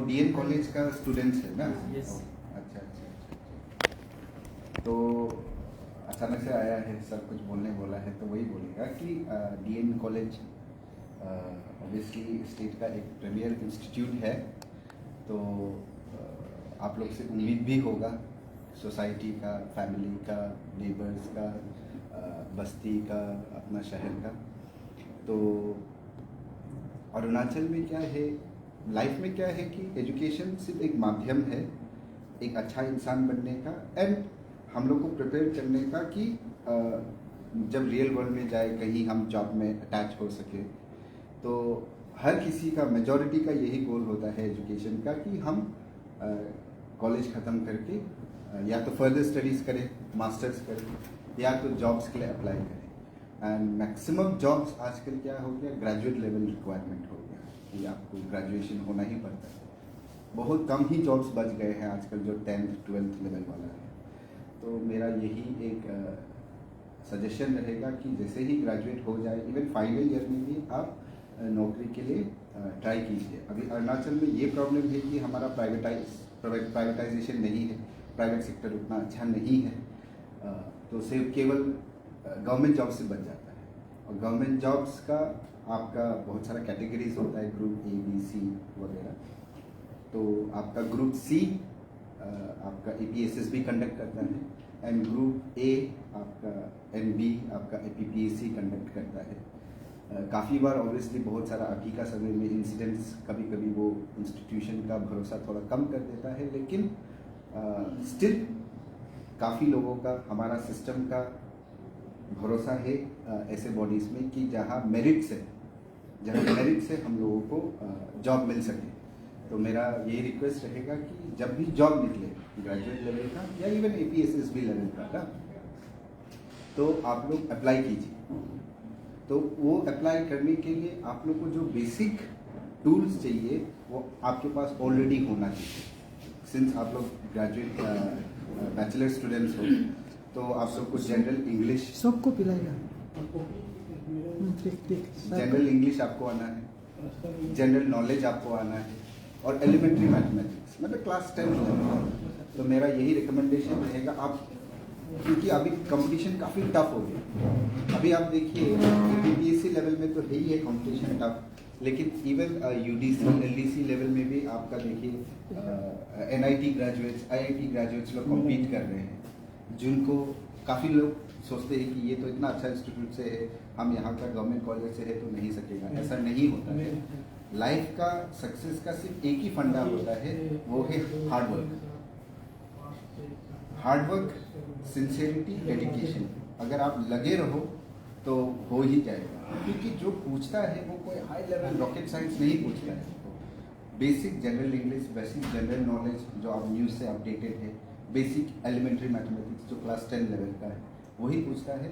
DN college का students है ना? यस। अच्छा अच्छा अच्छा। तो अचानक से आया है, सब कुछ बोलने बोला है, तो वही बोलेगा कि डीएन कॉलेज ऑब्वियसली स्टेट का एक प्रीमियर इंस्टीट्यूट है। तो आप लोग से उम्मीद भी होगा सोसाइटी का, फैमिली का, नेबर्स का, बस्ती का, अपना शहर का। तो अरुणाचल में क्या है, लाइफ में क्या है कि एजुकेशन सिर्फ एक माध्यम है एक अच्छा इंसान बनने का, एंड हम लोग को प्रिपेयर करने का कि जब रियल वर्ल्ड में जाए कहीं हम जॉब में अटैच हो सके। तो हर किसी का, मेजॉरिटी का यही गोल होता है एजुकेशन का कि हम कॉलेज ख़त्म करके या तो फर्दर स्टडीज़ करें, मास्टर्स करें, या तो जॉब्स के लिए अप्लाई करें। एंड मैक्सिमम जॉब्स आजकल क्या हो गया, ग्रेजुएट लेवल रिक्वायरमेंट हो गया कि आपको ग्रेजुएशन होना ही पड़ता है। बहुत कम ही जॉब्स बच गए हैं आजकल जो 10th 12th लेवल वाला है। तो मेरा यही एक सजेशन रहेगा कि जैसे ही ग्रेजुएट हो जाए, इवन फाइनल ईयर में भी आप नौकरी के लिए ट्राई कीजिए। अभी अरुणाचल में ये प्रॉब्लम है कि हमारा प्राइवेटाइजेशन नहीं है, प्राइवेट सेक्टर उतना अच्छा नहीं है, तो सिर्फ केवल गवर्नमेंट जॉब से बच जाता है। और गवर्नमेंट जॉब्स का आपका बहुत सारा कैटेगरीज होता है, ग्रुप ए बी सी वगैरह। तो आपका ग्रुप सी आपका APSS भी कंडक्ट करता है, एंड ग्रुप ए आपका NB आपका APPSC कंडक्ट करता है। काफ़ी बार ऑब्वियसली बहुत सारा अभी का समय में इंसिडेंट्स, कभी कभी वो इंस्टीट्यूशन का भरोसा थोड़ा कम कर देता है, लेकिन स्टिल काफ़ी लोगों का, हमारा सिस्टम का भरोसा है ऐसे बॉडीज़ में कि जहाँ मेरिट से हम लोगों को जॉब मिल सके। तो मेरा ये रिक्वेस्ट रहेगा कि जब भी जॉब निकले ग्रेजुएट लेवल का या इवन APSS भी लेवल का ना, तो आप लोग अप्लाई कीजिए। तो वो अप्लाई करने के लिए आप लोग को जो बेसिक टूल्स चाहिए वो आपके पास ऑलरेडी होना चाहिए। सिंस आप लोग ग्रेजुएट बैचलर स्टूडेंट्स हो, तो आप लोग को जनरल इंग्लिश, सबको पिलाएगा। जनरल इंग्लिश आपको आना है, जनरल नॉलेज आपको आना है, और एलिमेंट्री मैथमेटिक्स, मतलब क्लास 10 लेवल। तो मेरा यही रिकमेंडेशन रहेगा आप, क्योंकि अभी कंपटीशन काफ़ी टफ हो गया। अभी आप देखिए APPSC लेवल में तो है ही है कंपटीशन टफ, लेकिन इवन UDC LDC लेवल में भी आपका देखिए NIT ग्रेजुएट्स, IIT ग्रेजुएट्स लोग कम्पीट कर रहे हैं, जिनको काफ़ी लोग सोचते हैं कि ये तो इतना अच्छा इंस्टीट्यूट से है, हम यहाँ का गवर्नमेंट कॉलेज से है तो नहीं सकेगा। ऐसा नहीं होता है। लाइफ का सक्सेस का सिर्फ एक ही फंडा होता है, वो है हार्ड वर्क, सिंसियरिटी, डेडिकेशन। अगर आप लगे रहो तो हो ही जाएगा, क्योंकि जो पूछता है वो कोई हाई लेवल रॉकेट साइंस नहीं पूछता है। Basic general English, basic general knowledge जो आप न्यूज़ से अपडेटेड है, बेसिक एलिमेंट्री मैथमेटिक्स जो क्लास 10 लेवल का है वही पूछता है।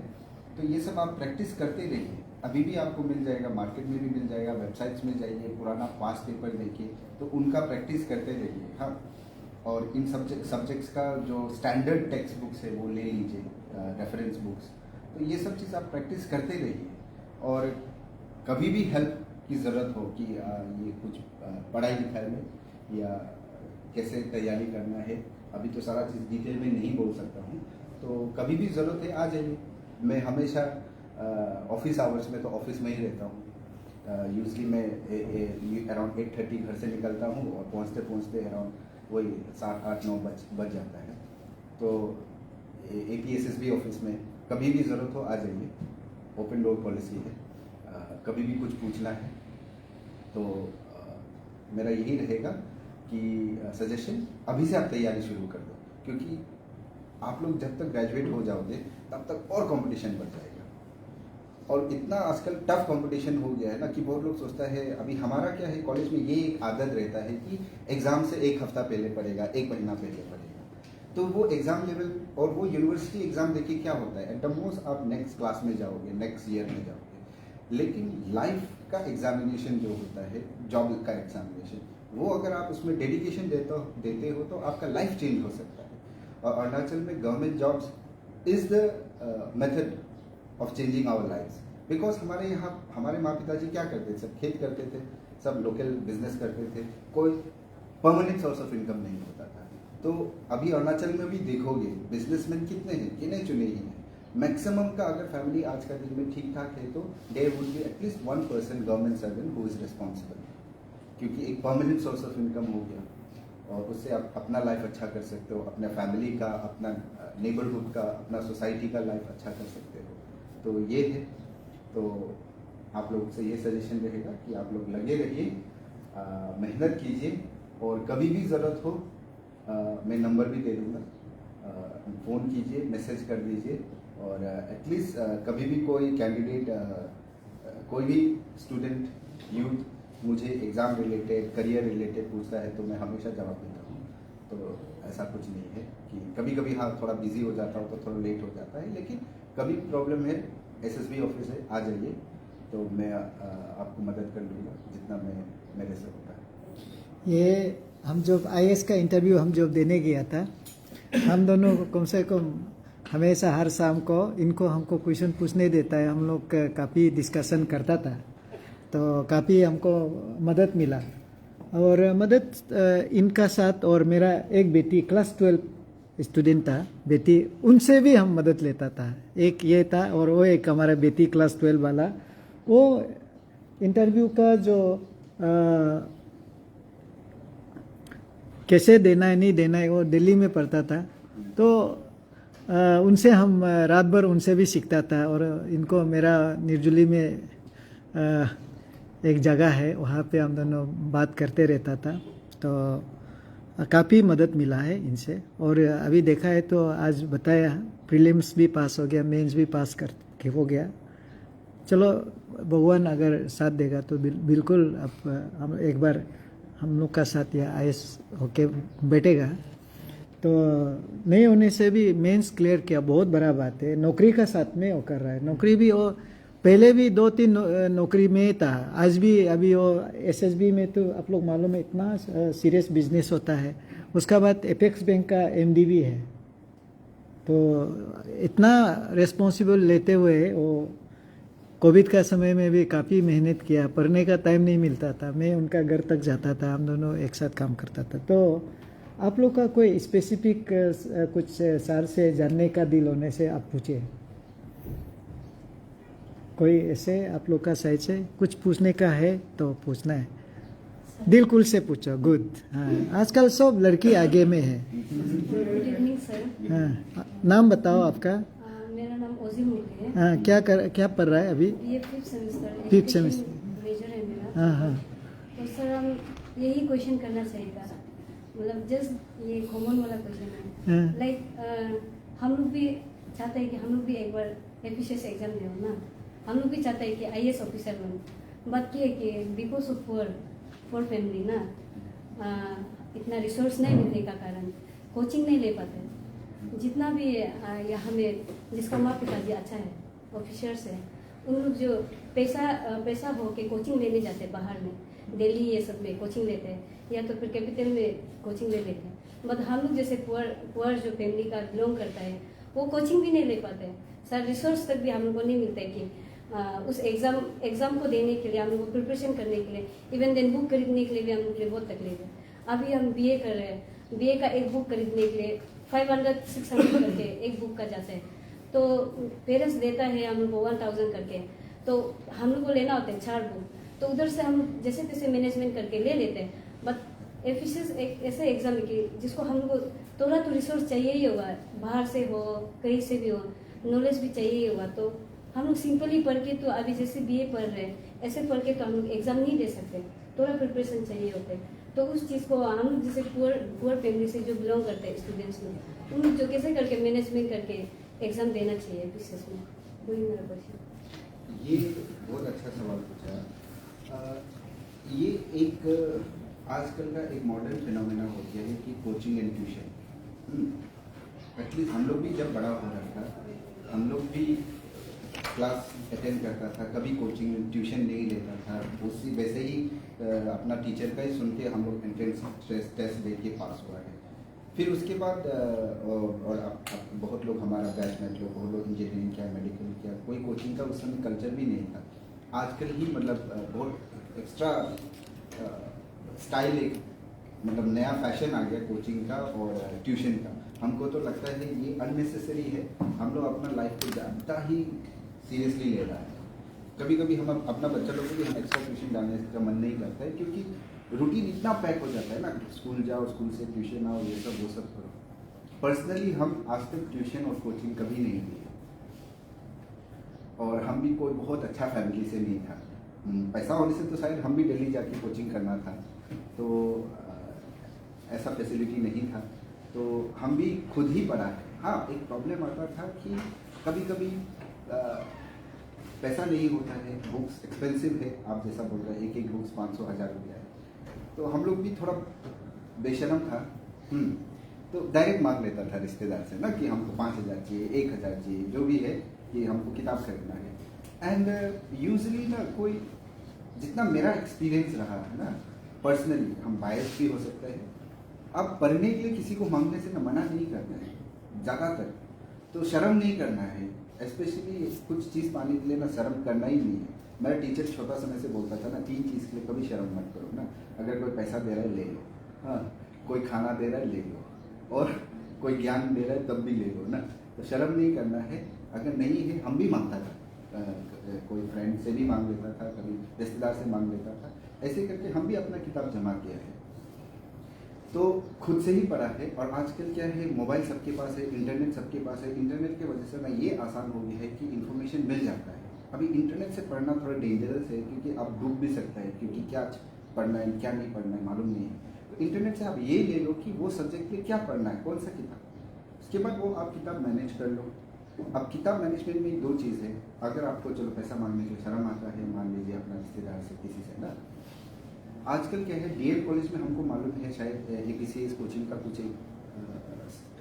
तो ये सब आप प्रैक्टिस करते रहिए, अभी भी आपको मिल जाएगा, मार्केट में भी मिल जाएगा, वेबसाइट्स में जाइए, पुराना पास पेपर देखिए, तो उनका प्रैक्टिस करते रहिए। हाँ, और इन सब्जेक्ट्स का जो स्टैंडर्ड टेक्स्ट बुक्स है वो ले लीजिए, रेफरेंस बुक्स। तो ये सब चीज़ आप प्रैक्टिस करते रहिए, और कभी भी हेल्प की ज़रूरत हो कि ये कुछ पढ़ाई लिखाई में या कैसे तैयारी करना है, अभी तो सारा चीज़ डिटेल में नहीं बोल सकता हूँ, तो कभी भी ज़रूरत है आ जाइए। मैं हमेशा ऑफिस आवर्स में तो ऑफिस में ही रहता हूँ। यूजली मैं अराउंड 8:30 घर से निकलता हूँ, और पहुँचते पहुँचते अराउंड वही 7, 8, 9 बज जाता है। तो APSS भी ऑफिस में, कभी भी ज़रूरत हो आ जाइए, ओपन डोर पॉलिसी है। कभी भी कुछ पूछना है तो मेरा यही रहेगा कि सजेशन अभी से आप तैयारी शुरू कर दो, क्योंकि आप लोग जब तक ग्रेजुएट हो जाओगे तब तक और कंपटीशन बढ़ जाएगा। और इतना आजकल टफ कंपटीशन हो गया है ना कि बहुत लोग सोचता है, अभी हमारा क्या है कॉलेज में, ये एक आदत रहता है कि एग्ज़ाम से 1 हफ्ता पहले पड़ेगा, 1 महीना पहले पड़ेगा। तो वो एग्ज़ाम लेवल और वो यूनिवर्सिटी एग्ज़ाम देखिए क्या होता है, एट द मोस्ट आप नेक्स्ट क्लास में जाओगे, नेक्स्ट ईयर में जाओगे। लेकिन लाइफ का एग्जामिनेशन जो होता है, जॉब का एग्जामिनेशन, वो अगर आप उसमें डेडिकेशन देते हो तो आपका लाइफ चेंज हो सकता है। और अरुणाचल में government jobs is the method of changing our lifes, because हमारे यहाँ हमारे माँ पिताजी क्या करते थे, सब खेत करते थे, सब लोकल बिजनेस करते थे, कोई परमानेंट सोर्स ऑफ इनकम नहीं होता था। तो अभी अरुणाचल में भी देखोगे बिजनेसमैन कितने हैं, गिने चुने ही हैं। मैक्सिमम का अगर फैमिली आज का दिन में ठीक ठाक है तो there would be at least 1% government servant who is responsible, क्योंकि एक परमानेंट सोर्स ऑफ इनकम हो गया और उससे आप अपना लाइफ अच्छा कर सकते हो, अपने फैमिली का, अपना नेबरहुड का, अपना सोसाइटी का लाइफ अच्छा कर सकते हो। तो ये है, तो आप लोग से ये सजेशन रहेगा कि आप लोग लगे रहिए, मेहनत कीजिए और कभी भी ज़रूरत हो मैं नंबर भी दे दूँगा, फ़ोन कीजिए, मैसेज कर दीजिए और एटलीस्ट कभी भी कोई कैंडिडेट, कोई भी स्टूडेंट, यूथ मुझे एग्ज़ाम रिलेटेड, करियर रिलेटेड पूछता है तो मैं हमेशा जवाब देता हूँ। तो ऐसा कुछ नहीं है कि कभी कभी हाँ थोड़ा बिजी हो जाता हूँ तो थोड़ा लेट हो जाता है, लेकिन कभी प्रॉब्लम है एसएसबी ऑफिस है, आ जाइए तो मैं आपको मदद कर लूँगा जितना मैं मेरे से होता है। ये हम जब आईएएस का इंटरव्यू हम जब देने गया था, हम दोनों को कम से कम हमेशा हर शाम को इनको हमको क्वेश्चन पूछने देता है, हम लोग काफ़ी डिस्कशन करता था, तो काफ़ी हमको मदद मिला। और मदद इनका साथ, और मेरा एक बेटी क्लास 12 स्टूडेंट था, बेटी, उनसे भी हम मदद लेता था। एक ये था और वो एक हमारा बेटी क्लास 12 वाला, वो इंटरव्यू का जो कैसे देना है नहीं देना है वो दिल्ली में पढ़ता था, तो उनसे हम रात भर उनसे भी सीखता था। और इनको मेरा निर्जुली में एक जगह है, वहाँ पे हम दोनों बात करते रहता था, तो काफ़ी मदद मिला है इनसे। और अभी देखा है तो आज बताया प्रीलिम्स भी पास हो गया, मेंस भी पास कर हो गया। चलो भगवान अगर साथ देगा तो बिल्कुल अब हम एक बार हम लोग का साथ या आईएएस होके बैठेगा। तो नहीं होने से भी मेंस क्लियर किया, बहुत बड़ा बात है। नौकरी का साथ में वो कर रहा है, नौकरी भी वो पहले भी 2-3 नौकरी में था, आज भी अभी वो एसएसबी में, तो आप लोग मालूम है इतना सीरियस बिजनेस होता है। उसका बाद एपेक्स बैंक का एमडी भी है, तो इतना रिस्पॉन्सिबल लेते हुए वो कोविड का समय में भी काफ़ी मेहनत किया, पढ़ने का टाइम नहीं मिलता था, मैं उनका घर तक जाता था, हम दोनों एक साथ काम करता था। तो आप लोग का कोई स्पेसिफिक कुछ सर से जानने का दिल होने से आप पूछिए, कोई ऐसे आप लोग का साइड से कुछ पूछने का है तो पूछना है, दिल खुल से पूछो। गुड, हाँ, आजकल सब लड़की आगे में है। Good evening sir. हाँ, नाम बताओ आपका। मेरा नाम ओजी मुर्गी है। हाँ, क्या पढ़ रहा है अभी? ये 5th semester, fifth semester major है मेरा। हाँ हाँ। तो सर हम यही क्वेश्चन करना चाहिए था, मतलब जस्ट ये कॉमन वाला क्वेश्चन है। हाँ। लाइक हम लोग भी चाहते हैं कि हम लोग भी एक बार एफिशिएंस एग्जाम दे ना, हम लोग भी चाहते हैं कि आईएएस ऑफिसर बन। बात की है कि बिकॉज ऑफ पुअर फैमिली ना, इतना रिसोर्स नहीं मिलने का कारण कोचिंग नहीं ले पाते। जितना भी यहाँ में जिसका माँ पिताजी अच्छा है, ऑफिसर्स है, उन लोग जो पैसा हो के कोचिंग लेने जाते हैं बाहर में, दिल्ली ये सब में कोचिंग लेते हैं, या तो फिर कैपिटल में कोचिंग ले लेते हैं। बट हम लोग जैसे पुअर जो फैमिली का बिलोंग करता है वो कोचिंग भी नहीं ले पाते। सर रिसोर्स तक भी हम लोग को नहीं मिलता है कि उस एग्जाम को देने के लिए, हम लोग को प्रिपरेशन करने के लिए, इवन देन बुक खरीदने के लिए भी हम लोग के लिए बहुत तकलीफ है। अभी हम बीए कर रहे हैं, बीए का एक बुक खरीदने के लिए 500-600 करके एक बुक का जाते हैं, तो पेरेंट्स देता है हम लोग को 1000 करके, तो हम लोग को लेना होता है 4 बुक, तो उधर से हम जैसे तैसे मैनेजमेंट करके ले लेते हैं। बट एफिशिएंस एक ऐसे एग्जाम है कि जिसको हम लोग को थोड़ा तो रिसोर्स चाहिए ही होगा, बाहर से हो कहीं से भी हो, नॉलेज भी चाहिए ही होगा। तो हम लोग सिंपली पढ़ के, तो अभी जैसे बीए पढ़ रहे हैं ऐसे पढ़ के तो हम लोग एग्जाम नहीं दे सकते, थोड़ा प्रिपरेशन चाहिए होते हैं। तो उस चीज़ को हम लोग जैसे पुअर फैमिली से जो बिलोंग करते हैं स्टूडेंट्स में, उन लोग जो कैसे करके मैनेजमेंट करके एग्जाम देना चाहिए विशेष में, वही मेरा क्वेश्चन। ये बहुत अच्छा सवाल पूछा। ये एक आजकल का एक मॉडर्न फिनोमेना हो गया है कि कोचिंग एंड ट्यूशन। एक्चुअली हम लोग भी जब बड़ा हो रहा था, हम लोग भी क्लास अटेंड करता था, कभी कोचिंग ट्यूशन नहीं लेता था, उसी वैसे ही अपना टीचर का ही सुन के हम लोग एंट्रेंस टेस्ट दे के पास हुआ है। फिर उसके बाद और अब बहुत लोग हमारा बैचमेट लोग, बहुत लोग इंजीनियरिंग किया, मेडिकल किया, कोई कोचिंग का उस समय कल्चर भी नहीं था। आजकल ही मतलब बहुत एक्स्ट्रा स्टाइल एक मतलब नया फैशन आ गया कोचिंग का और ट्यूशन का। हमको तो लगता है ये अननेसेसरी है, हम लोग अपना लाइफ को ज़्यादा ही सीरियसली ले रहा है। कभी कभी हम अपना बच्चा लोग को भी हम एक्स्ट्रा ट्यूशन डालने का मन नहीं करता है, क्योंकि रूटीन इतना पैक हो जाता है ना, स्कूल जाओ, स्कूल से ट्यूशन आओ, ये सब वो सब करो। पर्सनली हम आज तक ट्यूशन और कोचिंग कभी नहीं लिए, और हम भी कोई बहुत अच्छा फैमिली से नहीं था। पैसा होने से तो शायद हम भी दिल्ली जाके कोचिंग करना था, तो ऐसा फैसिलिटी नहीं था, तो हम भी खुद ही पढ़ा है। हाँ, एक प्रॉब्लम आता था कि कभी कभी पैसा नहीं होता है, बुक्स एक्सपेंसिव है, आप जैसा बोल रहे हैं, एक बुक्स 500-1000 रुपया है, तो हम लोग भी थोड़ा बेशरम था। तो डायरेक्ट मांग लेता था रिश्तेदार से ना कि हमको 5000 चाहिए, 1000 चाहिए, जो भी है कि हमको किताब खरीदना है। एंड यूजली ना कोई, जितना मेरा एक्सपीरियंस रहा है ना पर्सनली, हम बायस भी हो सकते हैं, अब पढ़ने के लिए किसी को मांगने से ना मना नहीं करना है, ज़्यादातर तो शर्म नहीं करना है। स्पेशली कुछ चीज़ पाने के लिए ना शर्म करना ही नहीं है। मेरा टीचर छोटा समय से बोलता था ना, 3 चीज़ के लिए कभी शर्म मत करो ना। अगर कोई पैसा दे रहा है ले लो, हाँ, कोई खाना दे रहा है ले लो, और कोई ज्ञान दे रहा है तब भी ले लो ना। तो शर्म नहीं करना है। अगर नहीं है, हम भी मांगता था, कोई फ्रेंड से भी मांग लेता था, कभी रिश्तेदार से मांग लेता था, ऐसे करके हम भी अपना किताब जमा किया है। तो खुद से ही पढ़ा है। और आजकल क्या है, मोबाइल सबके पास है, इंटरनेट सबके पास है। इंटरनेट की वजह से ना ये आसान हो गया है कि इन्फॉर्मेशन मिल जाता है। अभी इंटरनेट से पढ़ना थोड़ा डेंजरस है, क्योंकि आप डूब भी सकता है, क्योंकि क्या पढ़ना है क्या नहीं पढ़ना है मालूम नहीं है। तो इंटरनेट से आप ये ले लो कि वो सब्जेक्ट में क्या पढ़ना है, कौन सा किताब, उसके बाद वो आप किताब मैनेज कर लो। अब किताब मैनेजमेंट में 2 चीज़ है। अगर आपको चलो पैसा मांगने के लिए शर्म आता है, मान लीजिए अपना रिश्तेदार से, किसी से ना, आजकल क्या है, डीएड कॉलेज में हमको मालूम है शायद एपीसीएस कोचिंग का कुछ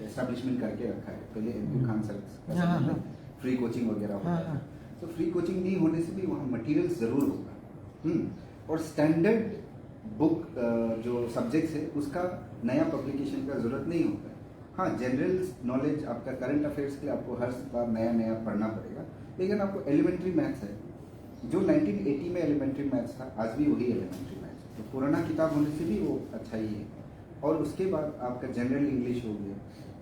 एस्टैब्लिशमेंट करके रखा है। पहले MP Khan sir free coaching वगैरह होता था, तो फ्री कोचिंग नहीं होने से भी वहाँ मटेरियल ज़रूर होगा। और स्टैंडर्ड बुक जो सब्जेक्ट्स है उसका नया पब्लिकेशन का ज़रूरत नहीं होता है। हाँ, जनरल नॉलेज आपका करंट अफेयर्स के लिए आपको हर बार नया नया पढ़ना पड़ेगा, लेकिन आपको एलिमेंट्री मैथ्स है, जो 1980 में एलिमेंट्री मैथ्स था, आज भी वही एलिमेंट्री मैथ्स है। तो पुराना किताब होने से भी वो अच्छा ही है। और उसके बाद आपका जनरल इंग्लिश हो गया,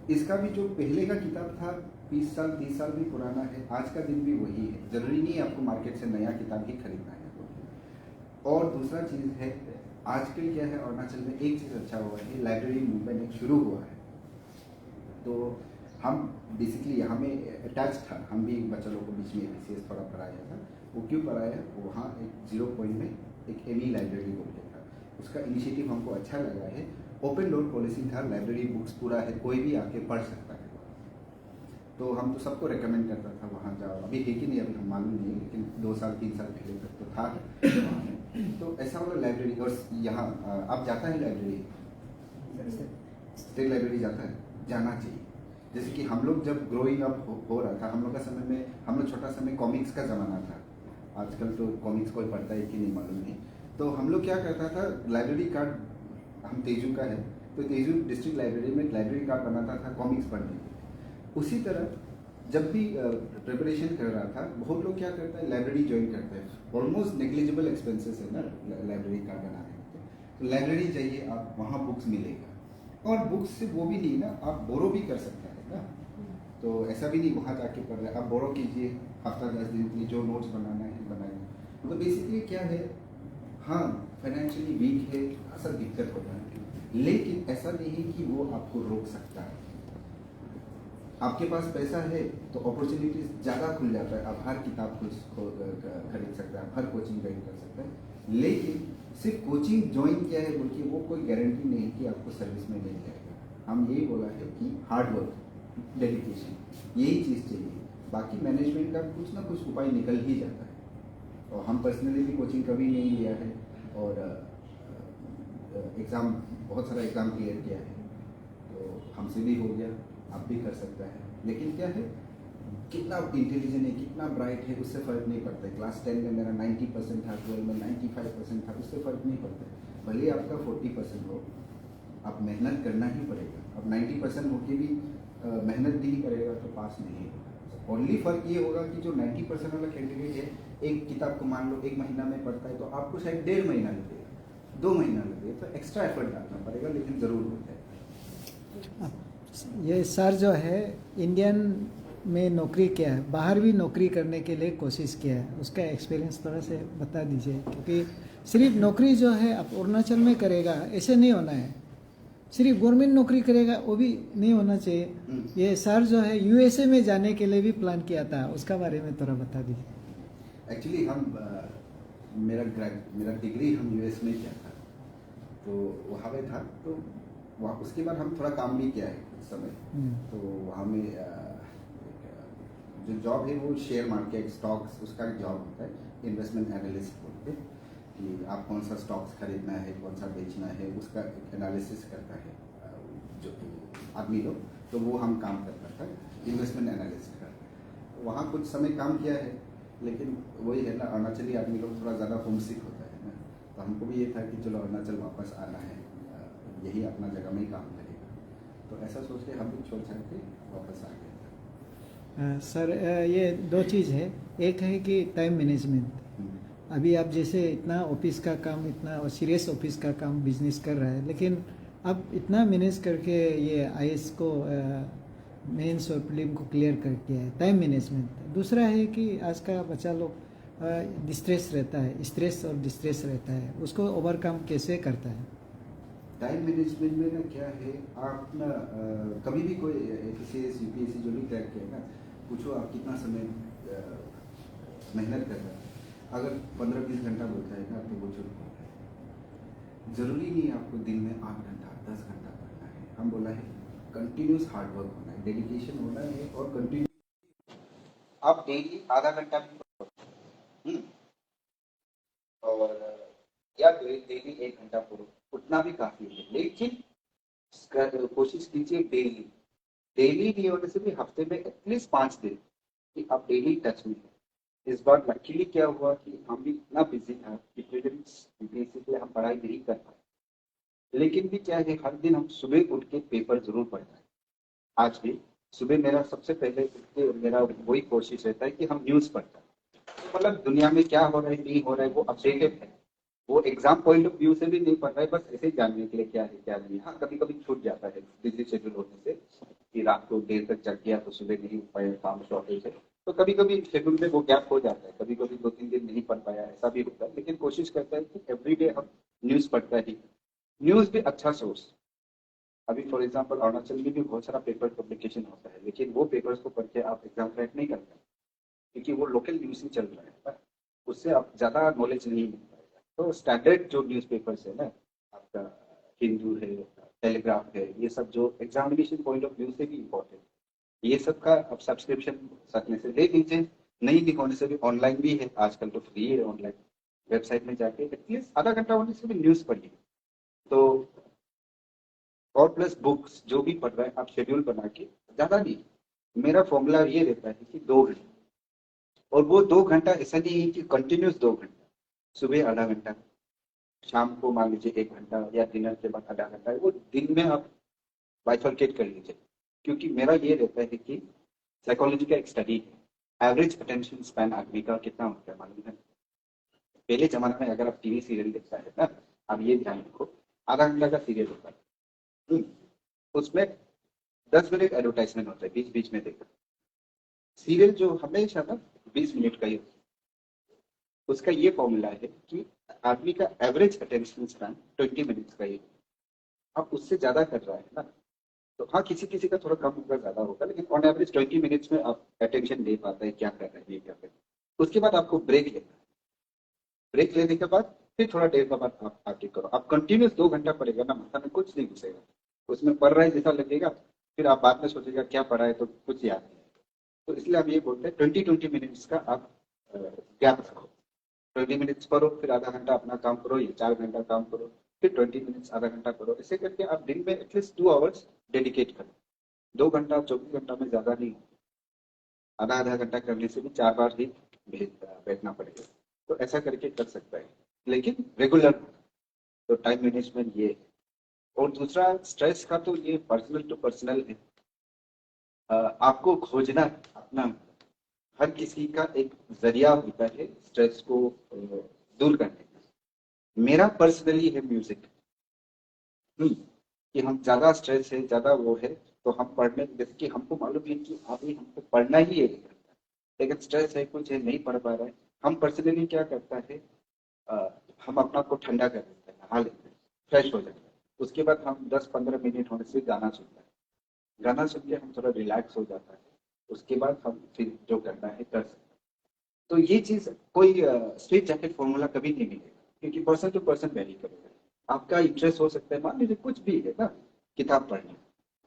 इसका भी जो पहले का किताब था 20 साल 30 साल भी पुराना है, आज का दिन भी वही है। ज़रूरी नहीं है आपको मार्केट से नया किताब ही खरीदना है। और दूसरा चीज़ है, आजकल क्या है, अरुणाचल में एक चीज़ अच्छा हुआ है, लाइब्रेरी मूवमेंट एक शुरू हुआ है। तो हम बेसिकली यहाँ में अटैच था, हम भी बच्चों लोगों को बीच में एपीसीएस थोड़ा पढ़ाया था। वो क्यों पढ़ाया, वहाँ एक 0 पॉइंट में एक एमी लाइब्रेरी बोल के था, उसका इनिशिएटिव हमको अच्छा लगा है। ओपन डोर पॉलिसी था, लाइब्रेरी बुक्स पूरा है, कोई भी आके पढ़ सकता है। तो हम तो सबको रेकमेंड करता था वहाँ जाओ। अभी है कि नहीं अभी हम मालूम नहीं, लेकिन 2 साल 3 साल पहले तक तो था। तो ऐसा वाला लाइब्रेरी, और यहाँ आप जाता है लाइब्रेरी, स्टेट लाइब्रेरी जाता है, जाना चाहिए। जैसे कि हम लोग जब ग्रोइंग अप हो रहा था, हम लोग का समय में, हम लोग छोटा समय कॉमिक्स का ज़माना था। आजकल तो कॉमिक्स कोई पढ़ता है कि नहीं मालूम नहीं। तो हम लोग क्या करता था, लाइब्रेरी कार्ड, हम तेजू का है तो तेजू डिस्ट्रिक्ट लाइब्रेरी में लाइब्रेरी कार्ड बनाता था कॉमिक्स पढ़ने के लिए। उसी तरह जब भी प्रिपरेशन कर रहा था, बहुत लोग क्या करता है, लाइब्रेरी ज्वाइन करते हैं। ऑलमोस्ट नेग्लिजिबल एक्सपेंसेस है ना लाइब्रेरी कार्ड बनाने में। तो लाइब्रेरी जाइए आप, वहाँ बुक्स मिलेगा। और बुक्स से वो भी नहीं ना, आप बोरो भी कर सकते हैं ना। तो ऐसा भी नहीं वहाँ जाके पढ़ रहे, आप बोरो कीजिए, हफ्ता 10 दिन के लिए जो नोट्स बनाना है बनाइए। तो बेसिकली क्या है, हाँ फाइनेंशियली वीक है, ऐसा दिक्कत होता है, लेकिन ऐसा नहीं है कि वो आपको रोक सकता है। आपके पास पैसा है तो अपॉर्चुनिटीज ज़्यादा खुल जाता है, आप हर किताब खरीद सकते हैं, आप हर कोचिंग ज्वाइन कर सकते हैं। लेकिन सिर्फ कोचिंग ज्वाइन किया है बोल के वो कोई गारंटी नहीं कि आपको सर्विस में मिल जाएगा। हम यही बोला है कि हार्ड वर्क, डेडिकेशन, यही चीज़ चाहिए। बाकी मैनेजमेंट का कुछ ना कुछ उपाय निकल ही जाता है। और हम पर्सनली भी कोचिंग कभी नहीं लिया है, और एग्ज़ाम, बहुत सारा एग्ज़ाम क्लियर किया है, तो हमसे भी हो गया, आप भी कर सकता है। लेकिन क्या है, कितना इंटेलिजेंट है, कितना ब्राइट है, उससे फ़र्क नहीं पड़ता है। क्लास 10 में मेरा 90% था, 12 में 95% था, उससे फ़र्क नहीं पड़ता है। भले आपका 40% हो, आप मेहनत करना ही पड़ेगा। अब 90% होके भी मेहनत नहीं करेगा तो पास नहीं होगा। ओनली फ़र्क ये होगा कि जो 90% वाला कैंडिडेट है, एक किताब को मान लो 1 महीना में पढ़ता है, तो आपको शायद 1.5 महीना लगेगा। 2 महीना लगे तो एक्स्ट्रा एफर्ट डालना पड़ेगा, लेकिन ज़रूर हो जाएगा। ये सर जो है इंडियन में नौकरी किया है, बाहर भी नौकरी करने के लिए कोशिश किया है, उसका एक्सपीरियंस थोड़ा से बता दीजिए। क्योंकि सिर्फ नौकरी जो है आप अरुणाचल में करेगा ऐसे नहीं होना है, सिर्फ गवर्नमेंट नौकरी करेगा वो भी नहीं होना चाहिए। ये सर जो है यूएसए में जाने के लिए भी प्लान किया था, उसका बारे में थोड़ा बता दीजिए। एक्चुअली मेरा डिग्री हम यूएस में किया था, तो वहाँ पे था, तो वहाँ उसके बाद हम थोड़ा काम भी किया है कुछ समय। तो वहाँ में जो जॉब है वो शेयर मार्केट स्टॉक्स उसका जॉब होता है, इन्वेस्टमेंट एनालिस्ट बोलते हैं, कि आप कौन सा स्टॉक्स खरीदना है, कौन सा बेचना है, उसका एनालिसिस करता है जो आदमी लोग, तो वो हम काम करता था, इन्वेस्टमेंट एनालिस्ट का। वहाँ कुछ समय काम किया है, लेकिन वही है ना, अरुणाचली आदमी लोग थोड़ा ज़्यादा होमसिक होता है ना, तो हमको भी ये था कि चलो अरुणाचल वापस आना है, यही अपना जगह में ही काम करेगा, तो ऐसा सोच के हम भी छोड़ छाड़ के वापस आ गए। सर ये दो चीज़ है, एक है कि टाइम मैनेजमेंट। अभी आप जैसे इतना ऑफिस का काम, इतना सीरियस ऑफिस का काम बिजनेस कर रहा है, लेकिन अब इतना मैनेज करके ये आईएएस को मेंस और प्रीलिम को क्लियर करके है, टाइम मैनेजमेंट। दूसरा है कि आज का बच्चा लोग डिस्ट्रेस रहता है, स्ट्रेस और डिस्ट्रेस रहता है, उसको ओवरकम कैसे करता है? टाइम मैनेजमेंट में ना क्या है, आप ना कभी भी कोई एफसीएस यूपीएससी जो भी क्रैक किया ना, पूछो आप कितना समय मेहनत कर रहा है, अगर 15-20 घंटा बोलता है ना तो वो झूठ बोलता है। जरूरी नहीं है आपको दिन में 8 घंटा 10 घंटा पढ़ना है, हम बोला है कंटिन्यूस हार्ड वर्क होना है, डेडिकेशन होना है, और कंटिन्यू आप डेली आधा घंटा भी पढ़ो, और या डेली 1 घंटा पढ़ो, उतना भी काफी है, लेकिन कोशिश कीजिए डेली। डेली नहीं होने से भी हफ्ते में एटलीस्ट 5 दिन कि आप डेली टच में हैं। इस बार लकीली क्या हुआ कि हम भी इतना बिजी था कि प्रीलिम्स यूपीएससी के लिए हम पढ़ाई नहीं कर पाए, लेकिन भी क्या है, हर दिन हम सुबह उठ के पेपर जरूर पढ़ते हैं। आज भी सुबह मेरा सबसे पहले उठ के मेरा वही कोशिश रहता है कि हम न्यूज पढ़ते हैं, तो मतलब दुनिया में क्या हो रहा है नहीं हो रहा है वो अपडेटेड है। वो एग्जाम पॉइंट ऑफ व्यू से भी नहीं पढ़ रहा है, बस ऐसे ही जानने के लिए क्या है क्या नहीं। हाँ, कभी कभी छूट जाता है बिजी शेड्यूल होने से, कि रात को देर तक जग गया तो सुबह नहीं हो पाया, काम शॉर्टेज है, तो कभी कभी शेड्यूल में वो गैप हो जाता है, कभी कभी 2-3 दिन नहीं पढ़ पाया, ऐसा भी होता है। लेकिन कोशिश करता है कि एवरीडे हम न्यूज पढ़ता ही। न्यूज भी अच्छा सोर्स। अभी फॉर एग्जाम्पल अरुणाचल में भी बहुत सारा पेपर पब्लिकेशन होता है, लेकिन वो पेपर्स को पढ़ के आप एग्जाम क्रैक नहीं करते, क्योंकि वो लोकल न्यूज ही चल रहा है, पर उससे आप ज्यादा नॉलेज नहीं मिल पाएगा। तो स्टैंडर्ड जो न्यूज पेपर्स है ना, आपका हिंदू है, टेलीग्राफ है, ये सब जो एग्जामिनेशन पॉइंट ऑफ व्यू से भी इम्पोर्टेंट, ये सब का आप सब्सक्रिप्शन सकने से ले लीजिए। नहीं भी होने से भी ऑनलाइन भी है, आजकल तो फ्री है, ऑनलाइन वेबसाइट में जाके एटलीस्ट आधा घंटा होने से भी न्यूज पढ़िए। तो और प्लस बुक्स जो भी पढ़ रहे हैं आप शेड्यूल बना के, ज्यादा नहीं, मेरा फॉर्मूला ये रहता है कि 2 घंटे, और वो 2 घंटा ऐसा नहीं है कि कंटिन्यूस 2 घंटा, सुबह आधा घंटा, शाम को मान लीजिए 1 घंटा, या डिनर के बाद आधा घंटा, वो दिन में आप बाइफरकेट कर लीजिए। क्योंकि मेरा ये रहता है कि साइकोलॉजी का एक स्टडी है, एवरेज अटेंशन स्पैन आदमी का कितना होता है मालूम है? पहले जमाने में अगर आप टीवी सीरियल देखता है ना, अब ये ध्यान रखो, आधा घंटा का सीरियल होता है, उसमें 10 मिनट एडवर्टाइजमेंट होता है, बीच बीच में देखो। सीरियल जो हमेशा ना 20 मिनट का ही होता है। उसका ये फॉर्मूला है कि आदमी का एवरेज अटेंशन स्पैन 20 मिनट्स का ही, अब उससे ज्यादा कर रहा है ना, तो हाँ किसी किसी का थोड़ा कम होगा ज्यादा होगा, लेकिन ऑन एवरेज 20 मिनट्स में आप अटेंशन दे पाते हैं क्या कर रहे हैं ये क्या कर रहे हैं। उसके बाद आपको ब्रेक लेना है, ब्रेक लेने के बाद फिर थोड़ा देर के बाद आप आगे करो। आप कंटिन्यूस 2 घंटा पढ़ेगा ना, माथा में कुछ नहीं घुसेगा, उसमें पढ़ रहा है जैसा लगेगा, फिर आप बाद में सोचेगा क्या पढ़ा है तो कुछ याद नहीं। तो इसलिए हम ये बोलते हैं 20-20 मिनट्स का आप गैप रखो। 20 मिनट्स पढ़ो, फिर आधा घंटा अपना काम करो, या 4 घंटा काम करो, फिर 20 मिनट्स आधा घंटा करो, ऐसे करके आप दिन में एटलीस्ट 2 आवर्स डेडिकेट करो। 2 घंटा 24 घंटा में ज्यादा नहीं, आधा आधा घंटा करने से भी 4 बार ही बैठना पड़ेगा, तो ऐसा करके कर सकता है, लेकिन रेगुलर। तो टाइम मैनेजमेंट ये है। और दूसरा स्ट्रेस का तो ये पर्सनल टू पर्सनल है, आपको खोजना अपना, हर किसी का एक जरिया होता है स्ट्रेस को दूर करने का। मेरा पर्सनली है म्यूजिक। कि हम ज्यादा स्ट्रेस है, ज्यादा वो है, तो हम पढ़ने, जैसे कि हमको मालूम है कि अभी हमको पढ़ना ही है, लेकिन स्ट्रेस है, कुछ है, नहीं पढ़ पा रहे हैं, हम पर्सनली क्या करता है, अ, हम अपना को ठंडा कर देते हैं, नहा लेते हैं, फ्रेश हो जाते हैं। उसके बाद हम 10-15 मिनट होने से गाना सुनते हैं, गाना सुन के हम थोड़ा रिलैक्स हो जाता है। उसके बाद हम फिर जो करना है कर सकते हैं। तो ये चीज कोई स्ट्रेट जैकेट फॉर्मूला कभी नहीं मिलेगा, क्योंकि पर्सन टू पर्सन वेरी करेगा। आपका इंटरेस्ट हो सकता है, मान लीजिए कुछ भी है ना, किताब पढ़ने,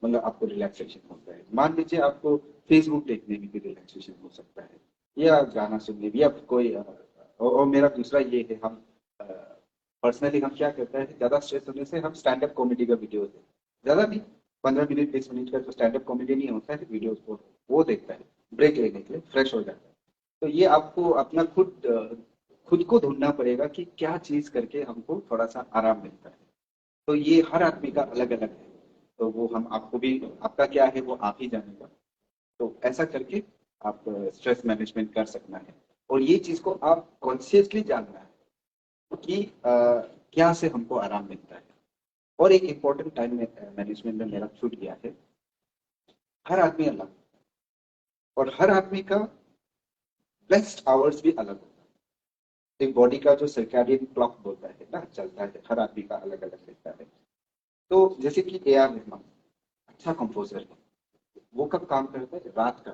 मतलब आपको रिलैक्सेशन होता है, मान लीजिए आपको फेसबुक देखने में भी रिलैक्सेशन हो सकता है, या गाना सुनने भी, या कोई और मेरा दूसरा ये है, हम पर्सनली हम क्या करते हैं, ज्यादा स्ट्रेस होने से हम स्टैंड अप कॉमेडी का वीडियो देखते हैं, ज्यादा नहीं, 15 मिनट 20 मिनट का, तो स्टैंड अप कॉमेडी नहीं होता है वीडियो, वो देखता है ब्रेक लेने के लिए, फ्रेश हो जाता है। तो ये आपको अपना खुद को ढूंढना पड़ेगा कि क्या चीज करके हमको थोड़ा सा आराम मिलता है। तो ये हर आदमी का अलग अलग है, तो वो हम आपको भी, आपका क्या है वो आप ही जानेगा। तो ऐसा करके आप स्ट्रेस मैनेजमेंट कर सकना है, और ये चीज को आप कॉन्शियसली जानना है कि क्या से हमको आराम मिलता है। और एक इम्पोर्टेंट टाइम मैनेजमेंट में मेरा छूट गया है, हर आदमी अलग, और हर आदमी का बेस्ट आवर्स भी अलग होता है। एक बॉडी का जो सर्कैडियन क्लॉक बोलता है ना, चलता है, हर आदमी का अलग अलग रहता है। तो जैसे कि A.R. रहमान अच्छा कंपोजर है, वो कब काम करता है, रात का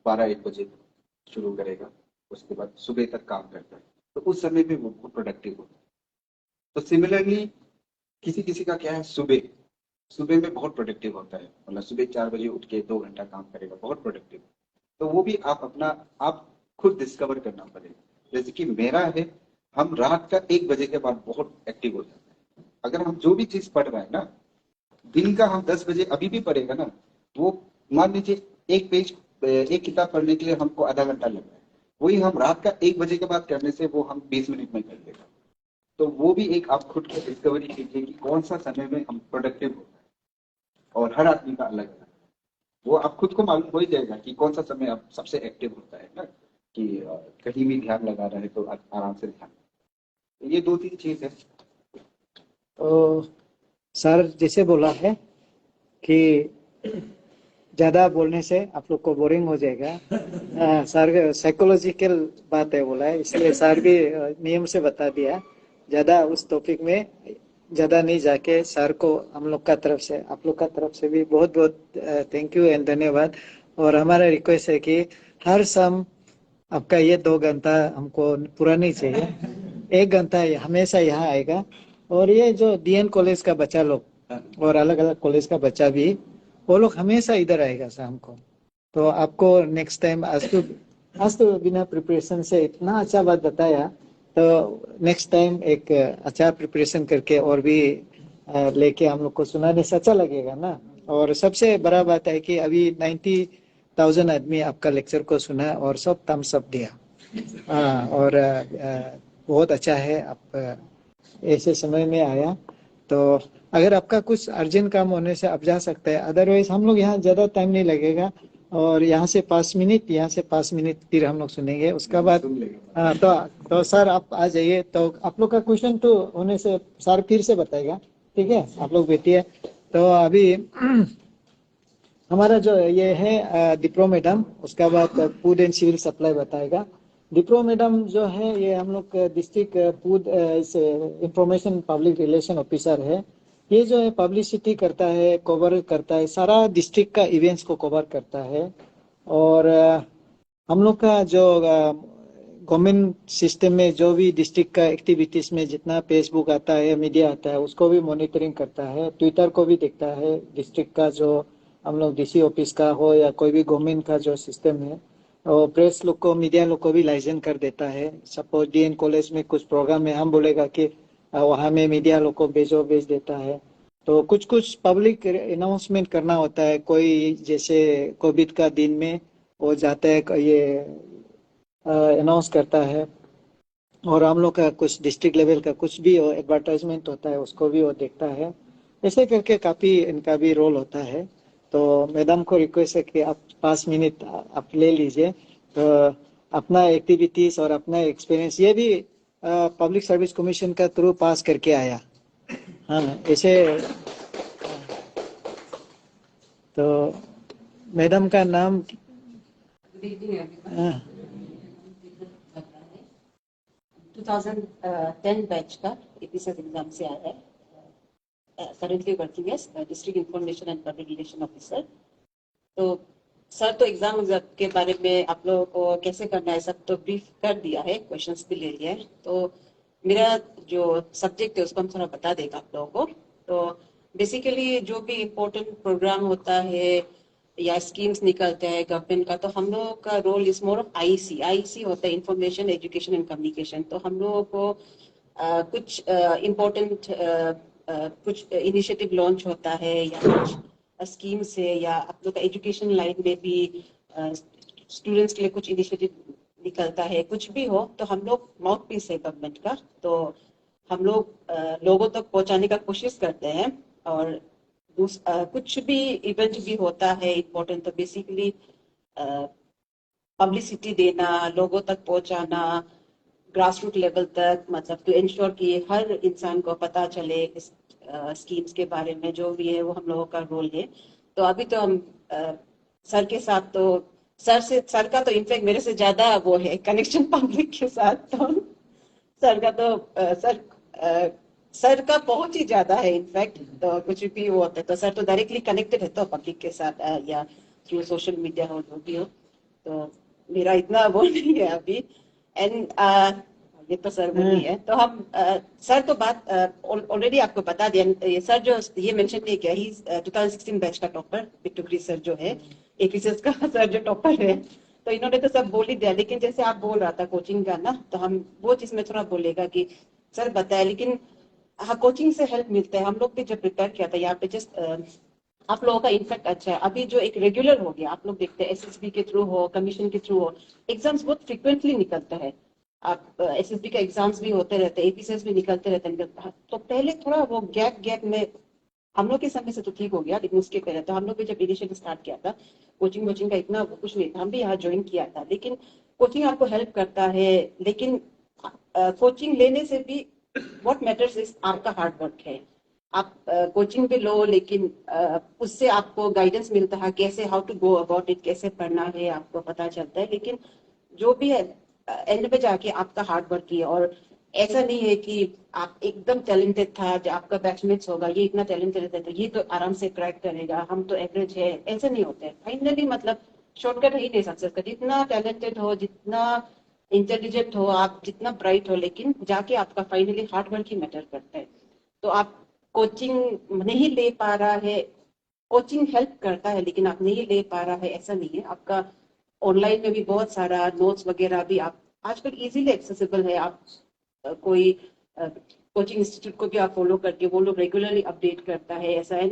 12-1 बजे शुरू करेगा, उसके बाद सुबह तक काम करता है, तो उस समय में वो बहुत प्रोडक्टिव होता है। तो सिमिलरली किसी किसी का क्या है, सुबह सुबह में बहुत प्रोडक्टिव होता है, मतलब सुबह 4 बजे उठ के 2 घंटा काम करेगा, बहुत प्रोडक्टिव। तो वो भी आप अपना, आप खुद डिस्कवर करना पड़ेगा। जैसे कि मेरा है, हम रात का 1 बजे के बाद बहुत एक्टिव हो जाते हैं। अगर हम जो भी चीज पढ़ रहे हैं ना, दिन का हम 10 बजे अभी भी पढ़ेगा ना, वो मान लीजिए एक पेज, एक किताब पढ़ने के लिए हमको आधा घंटा लग रहा है, वही हम रात का 1 बजे के बाद करने से वो हम 20 मिनट में कर लेगा। तो वो भी एक आप खुद को डिस्कवरी कीजिए कि कौन सा समय में हम प्रोडक्टिव होता है, और हर आदमी का अलग अलग, वो आप खुद को मालूम हो ही जाएगा कि कौन सा समय आप सबसे एक्टिव होता है ना, कि कहीं भी ध्यान लगा रहे तो आराम से ध्यान। ये 2-3 चीज है। तो सर जैसे बोला है कि ज़्यादा बोलने से आप लोग को बोरिंग हो जाएगा। सर साइकोलॉजिकल बात है बोला है, इसलिए सर भी नियम से बता दिया, ज़्यादा उस टॉपिक में ज़्यादा नहीं जाके सर को हम लोग का तरफ से, आप लोग का तरफ से भी बहुत बहुत थैंक यू एंड धन्यवाद। और हमारा रिक्वेस्ट है कि हर सम आपका ये 2 घंटा हमको पूरा नहीं चाहिए, 1 घंटा हमेशा यहाँ आएगा। और ये जो DN कॉलेज का बच्चा लोग और अलग अलग कॉलेज का बच्चा भी, वो लोग हमेशा इधर आएगा शाम को। तो आपको नेक्स्ट टाइम, आज तो बिना प्रिपरेशन से इतना अच्छा बात बताया, तो नेक्स्ट टाइम एक अच्छा प्रिपरेशन करके और भी लेके हम लोग को सुनाने से अच्छा लगेगा ना। और सबसे बड़ा बात है कि अभी 90,000 आदमी आपका लेक्चर को सुना और सब थम्स अप दिया। और बहुत अच्छा है आप ऐसे समय में आया। तो अगर आपका कुछ अर्जेंट काम होने से आप जा सकते हैं, अदरवाइज हम लोग यहाँ ज़्यादा टाइम नहीं लगेगा, और यहाँ से 5 मिनट, यहाँ से 5 मिनट फिर हम लोग सुनेंगे, उसका बाद तो सर आप आ जाइए। तो आप लोग का क्वेश्चन तो होने से सर फिर से बताएगा, ठीक है, आप लोग बैठिए। तो अभी हमारा जो ये है डिप्रो मैडम, उसका बाद फूड एंड सिविल सप्लाई बताएगा। डिप्रो मैडम जो है ये हम लोग district food information public relation officer है। ये जो है पब्लिसिटी करता है, कवर करता है, सारा डिस्ट्रिक्ट का इवेंट्स को कवर करता है। और हम लोग का जो गवर्नमेंट सिस्टम में जो भी डिस्ट्रिक्ट का एक्टिविटीज में जितना फेसबुक आता है, मीडिया आता है, उसको भी मॉनिटरिंग करता है, ट्विटर को भी देखता है, डिस्ट्रिक्ट का जो हम लोग DC ऑफिस का हो या कोई भी गवर्नमेंट का जो सिस्टम है, और प्रेस लोग को, मीडिया लोग को भी लाइसेंस कर देता है। सपोज DN कॉलेज में कुछ प्रोग्राम है, हम बोलेगा कि वहाँ में मीडिया लोग को भेज देता है। तो कुछ कुछ पब्लिक अनाउंसमेंट करना होता है, कोई जैसे कोविड का दिन में वो जाता है, ये अनाउंस करता है। और हम लोग का कुछ डिस्ट्रिक्ट लेवल का कुछ भी एडवर्टाइजमेंट होता है, उसको भी वो देखता है। ऐसे करके काफ़ी इनका भी रोल होता है। तो मैडम को रिक्वेस्ट है कि आप 5 मिनट आप ले लीजिए, तो अपना एक्टिविटीज और अपना एक्सपीरियंस, ये भी पब्लिक सर्विस कमीशन का थ्रू पास करके आया। हाँ ऐसे। तो मैडम का नाम हाँ, 2010 बैच का एपीसीएस एग्जाम से आया है। Currently working as district information and public relation officer. तो सर तो एग्जाम के बारे में आप लोगों को कैसे करना है सब तो ब्रीफ कर दिया है, क्वेश्चंस भी ले लिया है। तो मेरा जो सब्जेक्ट है उसको हम थोड़ा बता देगा आप लोगों को। तो बेसिकली जो भी इम्पोर्टेंट प्रोग्राम होता है या स्कीम्स निकलते हैं गवर्नमेंट का, तो हम लोगों का role is more of IC. IC होता है इंफॉर्मेशन एजुकेशन एंड कम्युनिकेशन। तो हम लोगों को कुछ इम्पोर्टेंट कुछ इनिशिएटिव लॉन्च होता है या कुछ स्कीम्स है या आप लोग का एजुकेशन लाइन में भी स्टूडेंट्स के लिए कुछ इनिशिएटिव निकलता है, कुछ भी हो तो हम लोग माउथ पीस है गवर्नमेंट का। तो हम लोग लोगों तक पहुंचाने का कोशिश करते हैं। और कुछ भी इवेंट भी होता है इम्पोर्टेंट तो बेसिकली पब्लिसिटी देना, लोगों तक पहुंचाना ग्रास रूट लेवल तक, मतलब टू इंश्योर कि हर इंसान को पता चले इस स्कीम्स के बारे में जो भी है वो हम लोगों का रोल है। तो अभी तो हम सर के साथ तो सर का तो इनफैक्ट मेरे से ज्यादा वो है कनेक्शन पब्लिक के साथ। तो सर का तो सर का पहुंच ही ज्यादा है इनफैक्ट। तो कुछ भी वो होता है तो सर तो डायरेक्टली कनेक्टेड है तो पब्लिक के साथ या थ्रू सोशल मीडिया हो जो भी हो। तो मेरा इतना वो नहीं है अभी। एंड ये तो सर बोली है तो हम सर तो बात ऑलरेडी आपको बता दिया। ये सर जो ये मेंशन नहीं किया ही 2016 बैच का टॉपर बिट्टू सर जो है एपीसीएस का सर जो टॉपर है। तो इन्होंने तो सब बोल ही दिया, लेकिन जैसे आप बोल रहा था कोचिंग का ना, तो हम वो चीज में थोड़ा बोलेगा कि सर बताया, लेकिन हाँ कोचिंग से हेल्प मिलता है। हम लोग भी जब प्रिपेयर किया था यहाँ पे जस्ट आप लोगों का इनफेक्ट अच्छा है अभी जो एक रेगुलर हो गया। आप लोग देखते हैं एसएसबी के थ्रू हो, कमीशन के थ्रू हो, एग्जाम्स बहुत फ्रिक्वेंटली निकलता है। आप एसएसबी का एग्जाम्स भी होते रहते हैं, एपीसीएस भी निकलते रहते हैं। तो पहले थोड़ा वो गैप में हम लोग के समय से तो ठीक हो गया, लेकिन उसके पहले तो हम लोग भी जब इनिशिएटिव स्टार्ट किया था कोचिंग का इतना कुछ नहीं था। हम भी यहाँ ज्वाइन किया था, लेकिन कोचिंग आपको हेल्प करता है। लेकिन कोचिंग लेने से भी व्हाट मैटर्स इज आपका हार्ड वर्क है। आप कोचिंग भी लो, लेकिन उससे आपको गाइडेंस मिलता है कैसे how to go about it, कैसे पढ़ना है आपको पता चलता है। लेकिन जो भी है एंड पे जाके आपका हार्ड वर्क ही है। और ऐसा नहीं है कि आप एकदम टैलेंटेड था जो आपका बैचमेट्स होगा ये इतना टैलेंटेड है तो ये तो आराम से क्रैक करेगा, हम तो एवरेज है, ऐसा नहीं होता है। फाइनली मतलब शॉर्टकट है ही नहीं सक्सेस का। जितना टैलेंटेड हो, जितना इंटेलिजेंट हो आप, जितना ब्राइट हो, लेकिन जाके आपका फाइनली हार्ड वर्क ही मैटर करता है। तो आप कोचिंग नहीं ले पा रहा है, कोचिंग हेल्प करता है लेकिन आप नहीं ले पा रहा है ऐसा नहीं है। आपका ऑनलाइन में भी बहुत सारा नोट्स वगैरह भी आप आजकल इजीली एक्सेसिबल है। आप कोई कोचिंग इंस्टीट्यूट को भी आप फॉलो करके वो लोग रेगुलरली अपडेट करता है ऐसा है।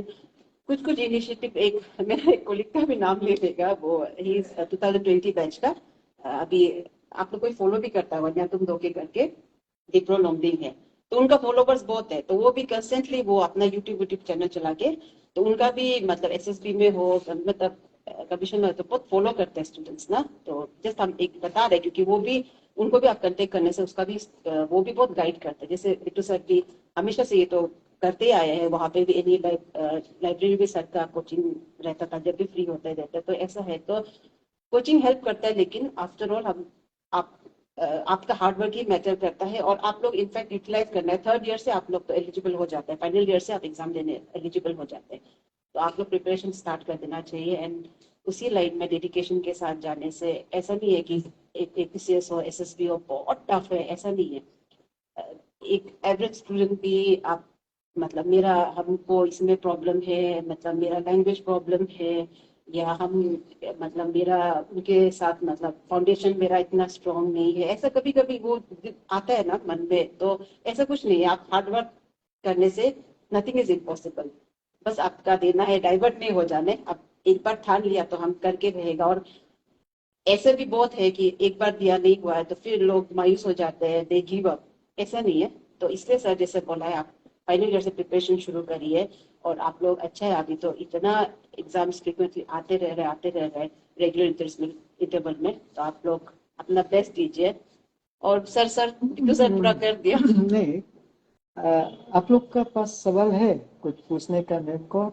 कुछ इनिशिएटिव एक मेरा एक कोलिग का भी नाम ले लेगा, वो ही 2020 बैच का अभी आप लोग कोई फॉलो भी करता है वरना तुम दो के करके डिप्रो लॉन्गडिंग है। तो उनका फॉलोवर्स बहुत है, तो वो भी कंस्टेंटली वो अपना यूट्यूब चैनल चला के, तो उनका भी मतलब एसएसबी में हो मतलब कमीशन में तो बहुत फॉलो करते हैं स्टूडेंट्स ना। तो जस्ट हम एक बता रहे क्योंकि वो भी उनको भी आप कंटेक्ट करने से उसका भी वो भी बहुत गाइड करते हैं। जैसे बिट्टू सर भी हमेशा से ये तो करते आए हैं, वहां पे भी एनी लाइब्रेरी भी सर का कोचिंग रहता था जब भी फ्री होते रहते। तो ऐसा है तो कोचिंग हेल्प करता है, लेकिन आफ्टर ऑल हम आप आपका हार्डवर्क ही मैटर करता है। और आप लोग इनफैक्ट यूटिलाइज करना है, थर्ड ईयर से आप लोग तो एलिजिबल हो जाते हैं, फाइनल ईयर से आप एग्जाम देने एलिजिबल हो जाते हैं। तो आप लोग प्रिपरेशन स्टार्ट कर देना चाहिए एंड उसी लाइन में डेडिकेशन के साथ जाने से ऐसा नहीं है कि एक एपीसीएस हो एसएसबी हो बहुत टफ है, ऐसा नहीं है। एक एवरेज स्टूडेंट भी आप मतलब मेरा हमको इसमें प्रॉब्लम है, मतलब मेरा लैंग्वेज प्रॉब्लम है, या हम मतलब मेरा उनके साथ मतलब फाउंडेशन मेरा इतना स्ट्रांग नहीं है, ऐसा कभी कभी वो आता है ना मन में। तो ऐसा कुछ नहीं है, आप हार्डवर्क करने से नथिंग इज इम्पॉसिबल। बस आपका देना है, डाइवर्ट नहीं हो जाने। अब एक बार ठान लिया तो हम करके रहेगा। और ऐसे भी बहुत है कि एक बार दिया नहीं हुआ है तो फिर लोग मायूस हो जाते हैं, दे गिव अप, ऐसा नहीं है। तो इसलिए सर जैसे बोला है आप फाइनल ईयर से प्रिपरेशन शुरू करिए। और आप लोग अच्छा है अभी तो इतना एग्जाम्स फ्रिक्वेंटली आते रह रहे रेगुलर इंटरवल में, तो आप लोग अपना बेस्ट दीजिए और सर तो सर पूरा कर दिया। नहीं, आप लोग का पास सवाल है कुछ पूछने का मेरे को?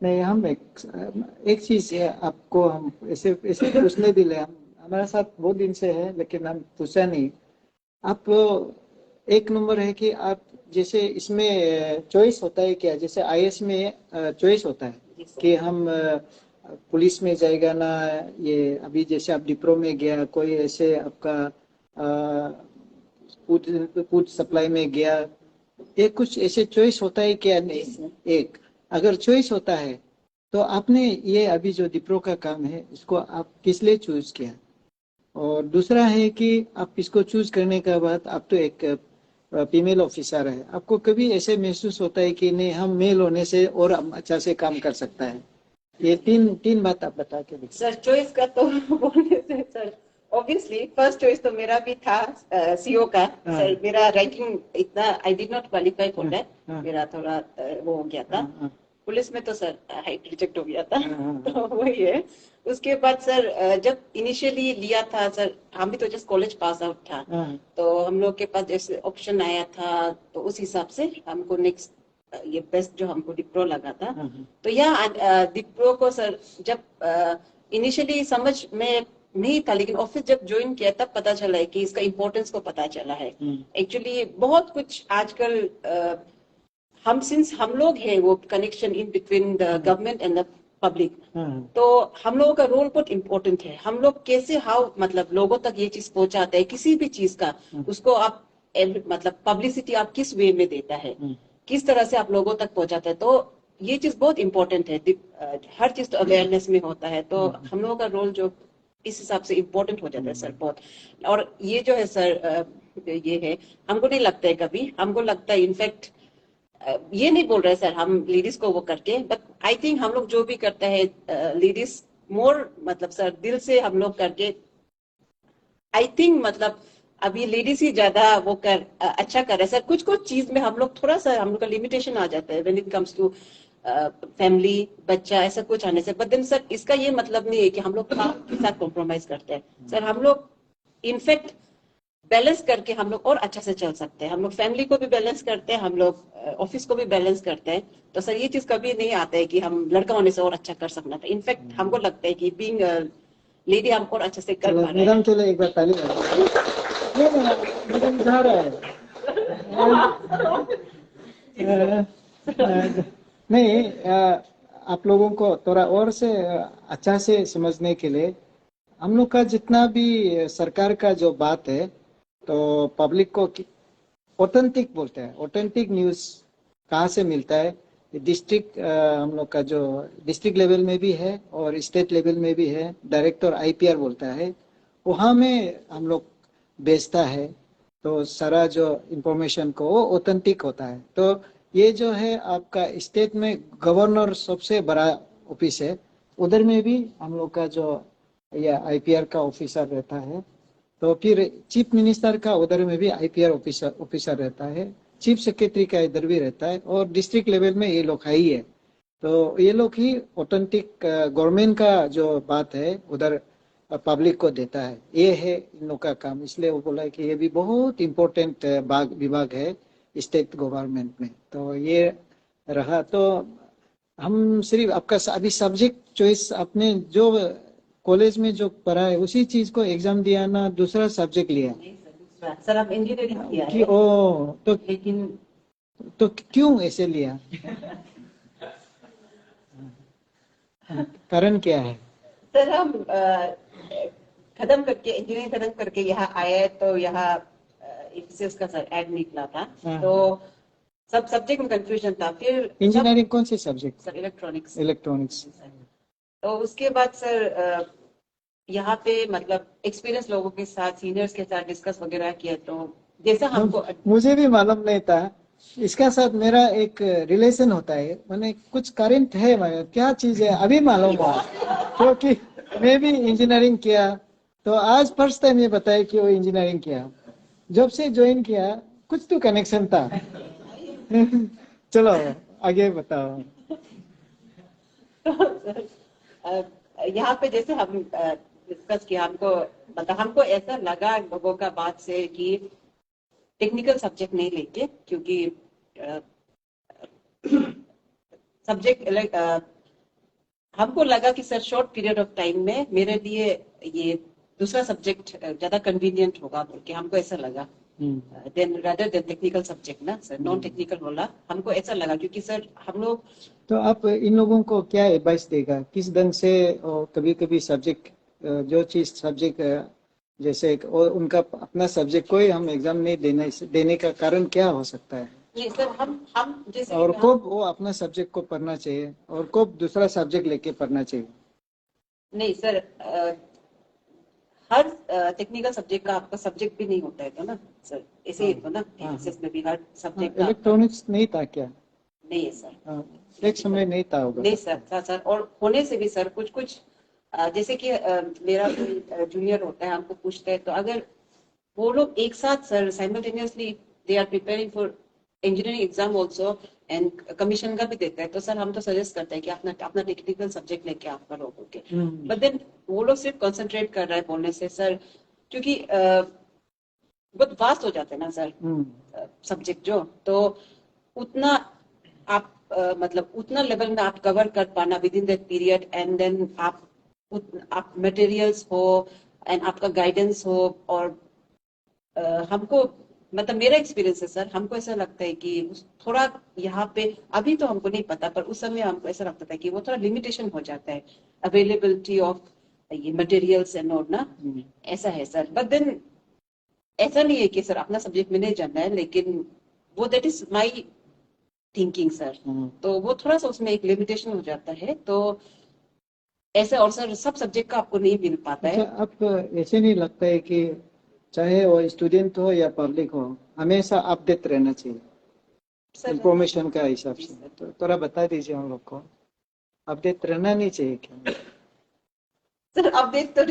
नहीं, हम एक चीज है आपको, हम ऐसे ऐसे पूछने भी ले, हम हमारे साथ बहुत दिन से है लेकिन हम पूछा नहीं। आप एक नंबर है कि आप जैसे इसमें चॉइस होता है क्या, जैसे आईएएस में चॉइस होता है जी सर। कि हम पुलिस में जाएगा ना, ये अभी जैसे आप डिप्रो में गया, कोई ऐसे आपका फूड फूड सप्लाई में गया, ये कुछ ऐसे चॉइस होता है क्या? नहीं, एक अगर चॉइस होता है तो आपने ये अभी जो डिप्रो का काम है इसको आप किस लिए चूज किया? और दूसरा है कि आप इसको चूज करने के बाद आप तो एक फीमेल ऑफिसर है, आपको कभी ऐसे महसूस होता है कि नहीं, हम मेल होने से और हम अच्छा से काम कर सकता है? ये तीन तीन बात आप बता के देखिए। सर चॉइस का तो बोलने से सर ऑब्वियसली फर्स्ट चॉइस तो मेरा भी था सीओ का। हाँ। सर मेरा राइटिंग इतना I did not qualify for that, हाँ। मेरा थोड़ा वो हो गया था। हाँ, पुलिस में तो सर हाइट रिजेक्ट हो गया था। हाँ। तो वही है। उसके बाद सर जब इनिशियली लिया था सर, हम भी तो जस्ट कॉलेज पास आउट था, हाँ, तो हम लोग के पास जैसे ऑप्शन आया था तो उस हिसाब से हमको नेक्स्ट ये बेस्ट जो हमको डिप्रो लगा था। हाँ, तो यह डिप्रो को सर जब इनिशियली समझ में नहीं था, लेकिन ऑफिस जब ज्वाइन किया तब पता चला है कि इसका इम्पोर्टेंस को पता चला है। एक्चुअली बहुत कुछ आजकल हम लोग हैं वो connection in between the government and the public. हाँ, तो हम लोगों का रोल बहुत इम्पोर्टेंट है। हम लोग कैसे हाउ मतलब लोगों तक ये चीज पहुंचाते हैं किसी भी चीज का, उसको आप मतलब पब्लिसिटी आप किस वे में देता है, किस तरह से आप लोगों तक पहुंचाते हैं, तो ये चीज बहुत इम्पोर्टेंट है। हर चीज तो अवेयरनेस में होता है, तो हम लोगों का रोल जो इस हिसाब से इम्पोर्टेंट हो जाता है सर बहुत। और ये जो है सर ये है, हमको नहीं लगता है कभी, हमको लगता है इनफैक्ट ये नहीं बोल रहे सर हम लेडीज को वो करके, बट आई थिंक हम लोग जो भी करते हैं लेडीज मोर मतलब सर दिल से हम लोग करके, आई थिंक मतलब अभी लेडीज ही ज्यादा वो अच्छा कर रहे हैं सर। कुछ कुछ चीज में हम लोग थोड़ा सा हम लोग का लिमिटेशन आ जाता है when it comes to family बच्चा ऐसा कुछ आने से। बट देन सर इसका ये मतलब नहीं है कि हम लोग काम के साथ कॉम्प्रोमाइज करते हैं सर। हम लोग इनफैक्ट बैलेंस करके हम लोग और अच्छा से चल सकते हैं। हम लोग फैमिली को भी बैलेंस करते हैं, हम लोग ऑफिस को भी बैलेंस करते हैं। तो सर ये चीज कभी नहीं आता है कि हम लड़का होने से और अच्छा कर सकना था। इनफैक्ट हमको लगता है कि बीइंग लेडी हम और अच्छे से कर चलो पा रहे मैडम, हैं। चलो एक बार ताली बजाओ। नहीं, मैडम जा रहा है। नहीं, आप लोगों को थोड़ा और से अच्छा से समझने के लिए, हम लोग का जितना भी सरकार का जो बात है, तो पब्लिक को ऑथेंटिक बोलते हैं। ऑथेंटिक न्यूज कहाँ से मिलता है? डिस्ट्रिक्ट, हम लोग का जो डिस्ट्रिक्ट लेवल में भी है और स्टेट लेवल में भी है, डायरेक्टर आईपीआर बोलता है, वहाँ में हम लोग बेचता है। तो सारा जो इंफॉर्मेशन को वो ऑथेंटिक होता है। तो ये जो है आपका स्टेट में गवर्नर सबसे बड़ा ऑफिस है, उधर में भी हम लोग का जो या आईपीआर का ऑफिसर रहता है। तो फिर चीफ मिनिस्टर का उधर में भी आईपीआर ऑफिसर रहता है, चीफ सेक्रेटरी का इधर भी रहता है, और डिस्ट्रिक्ट लेवल में ये लोग ही है। तो ये लोग ही ऑथेंटिक गवर्नमेंट का जो बात है उधर पब्लिक को देता है। ये है इन लोग का काम। इसलिए वो बोला कि ये भी बहुत इम्पोर्टेंट विभाग है स्टेट गवर्नमेंट में। तो ये रहा। तो हम सिर्फ आपका अभी सब्जेक्ट चॉइस, आपने जो कॉलेज में जो पढ़ा है उसी चीज को एग्जाम दिया ना, दूसरा सब्जेक्ट लिया? नहीं सर दूसरा सर अब इंजीनियरिंग किया कि है, ओ लेकिन तो क्यों ऐसे लिया? कारण क्या है? सर हम खत्म करके इंजीनियरिंग खत्म करके यहाँ आए तो यहाँ एफसीएस का सर एड निकला था, तो सब सब्जेक्ट में कंफ्यूजन था। फिर इंजीनियरिंग कौन से सब्जेक्ट? Sir electronics. इलेक्ट्रॉनिक्स। तो उसके बाद सर यहाँ पे मतलब एक्सपीरियंस लोगों के साथ सीनियर्स के साथ डिस्कस वगैरह किया, तो जैसा हमको मुझे भी मालूम नहीं था। इसका साथ मेरा एक रिलेशन होता है, मैंने कुछ करंट है, क्या चीज है अभी मालूम हुआ, क्योंकि मैं भी इंजीनियरिंग किया। तो आज फर्स्ट टाइम ये बताया कि वो इंजीनियरिंग किया। जब से ज्वाइन किया कुछ तो कनेक्शन था। चलो आगे बताओ। तो सर यहाँ पे जैसे हम डिस्कस किया, हमको मतलब हमको ऐसा लगा लोगों का बात से कि टेक्निकल सब्जेक्ट नहीं लेके, क्योंकि सब्जेक्ट लाइक हमको लगा कि sir short period of time में मेरे लिए ये दूसरा सब्जेक्ट ज्यादा कन्वीनियंट होगा बोल के हमको ऐसा लगा, then rather than technical subject ना सर, नॉन टेक्निकल वाला हमको ऐसा लगा, क्योंकि सर हम लोग तो आप इन लोगों को क्या एडवाइस देगा, किस ढंग से कभी कभी सब्जेक्ट जो चीज सब्जेक्ट जैसे और उनका अपना सब्जेक्ट कोई हम एग्जाम नहीं देने का कारण क्या हो सकता है, ये सर हम जैसे और कब वो अपना सब्जेक्ट को पढ़ना चाहिए और कब दूसरा सब्जेक्ट लेके पढ़ना चाहिए? नहीं सर, हर टेक्निकल सब्जेक्ट का आपका सब्जेक्ट भी नहीं होता है तो ना सर, ऐसे ही तो ना एमएसएस में भी हर सब्जेक्ट का इलेक्ट्रॉनिक्स नहीं था क्या? नहीं है सर, एक समय नहीं था होगा। नहीं सर था सर, और होने से भी सर कुछ कुछ जैसे कि मेरा कोई जूनियर होता है, हमको पूछता है, तो अगर वो लोग एक साथ sir simultaneously they are preparing for engineering exam also and commission का भी देता है, तो सर हम तो सजेस्ट करते हैं कि अपना अपना टेक्निकल सब्जेक्ट लेके आप करो बोल के, बट देन वो लोग सिर्फ कंसंट्रेट कर रहा है बोलने से सर, क्योंकि बहुत वास्ट हो जाते हैं ना सर सब्जेक्ट जो, तो उतना आप मतलब उतना लेवल में आप कवर कर पाना within that period, and then आप मटेरियल्स हो एंड आपका गाइडेंस हो, और हमको मतलब मेरा एक्सपीरियंस है सर, हमको ऐसा लगता है कि थोड़ा यहाँ पे अभी तो हमको नहीं पता, पर उस समय हमको ऐसा लगता था कि वो थोड़ा लिमिटेशन हो जाता है अवेलेबिलिटी ऑफ ये मटेरियल्स एंड ऑल ना, ऐसा है सर, बट देन ऐसा नहीं है कि सर अपना सब्जेक्ट में नहीं जानना है, लेकिन वो that is my thinking sir, तो वो थोड़ा सा उसमें एक लिमिटेशन हो जाता है, तो ऐसे, और सर सब सब्जेक्ट का आपको नहीं मिल पाता है। आप ऐसे नहीं लगता है कि चाहे वो स्टूडेंट हो या पब्लिक हो हमेशा अपडेट रहना चाहिए इंफॉर्मेशन का हिसाब से, तो थोड़ा बता दीजिए हम लोग को, अपडेट रहना नहीं चाहिए क्या? सर अपडेट तो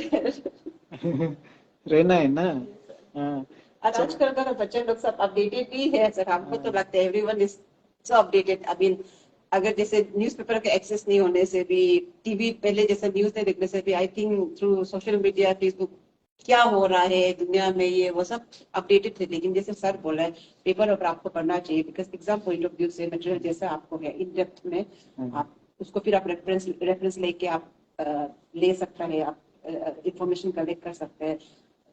रहना है ना। हाँ, आजकल का बच्चे लोग सब अपडेटेड भी है सर, हमको तो लगता है everyone is so updated. I mean अगर जैसे न्यूज़पेपर का एक्सेस नहीं होने से भी, टीवी पहले जैसे न्यूज़ नहीं देखने से भी, I think through social media Facebook क्या हो रहा है दुनिया में ये वो सब अपडेटेड थे, लेकिन जैसे सर बोला है पेपर वगैरह आपको पढ़ना चाहिए, because exam point of view से मटेरियल जैसा आपको है इन डेप्थ में, आप उसको फिर आप रेफरेंस लेके आप ले सकता है, आप इंफॉर्मेशन कलेक्ट कर सकते हैं।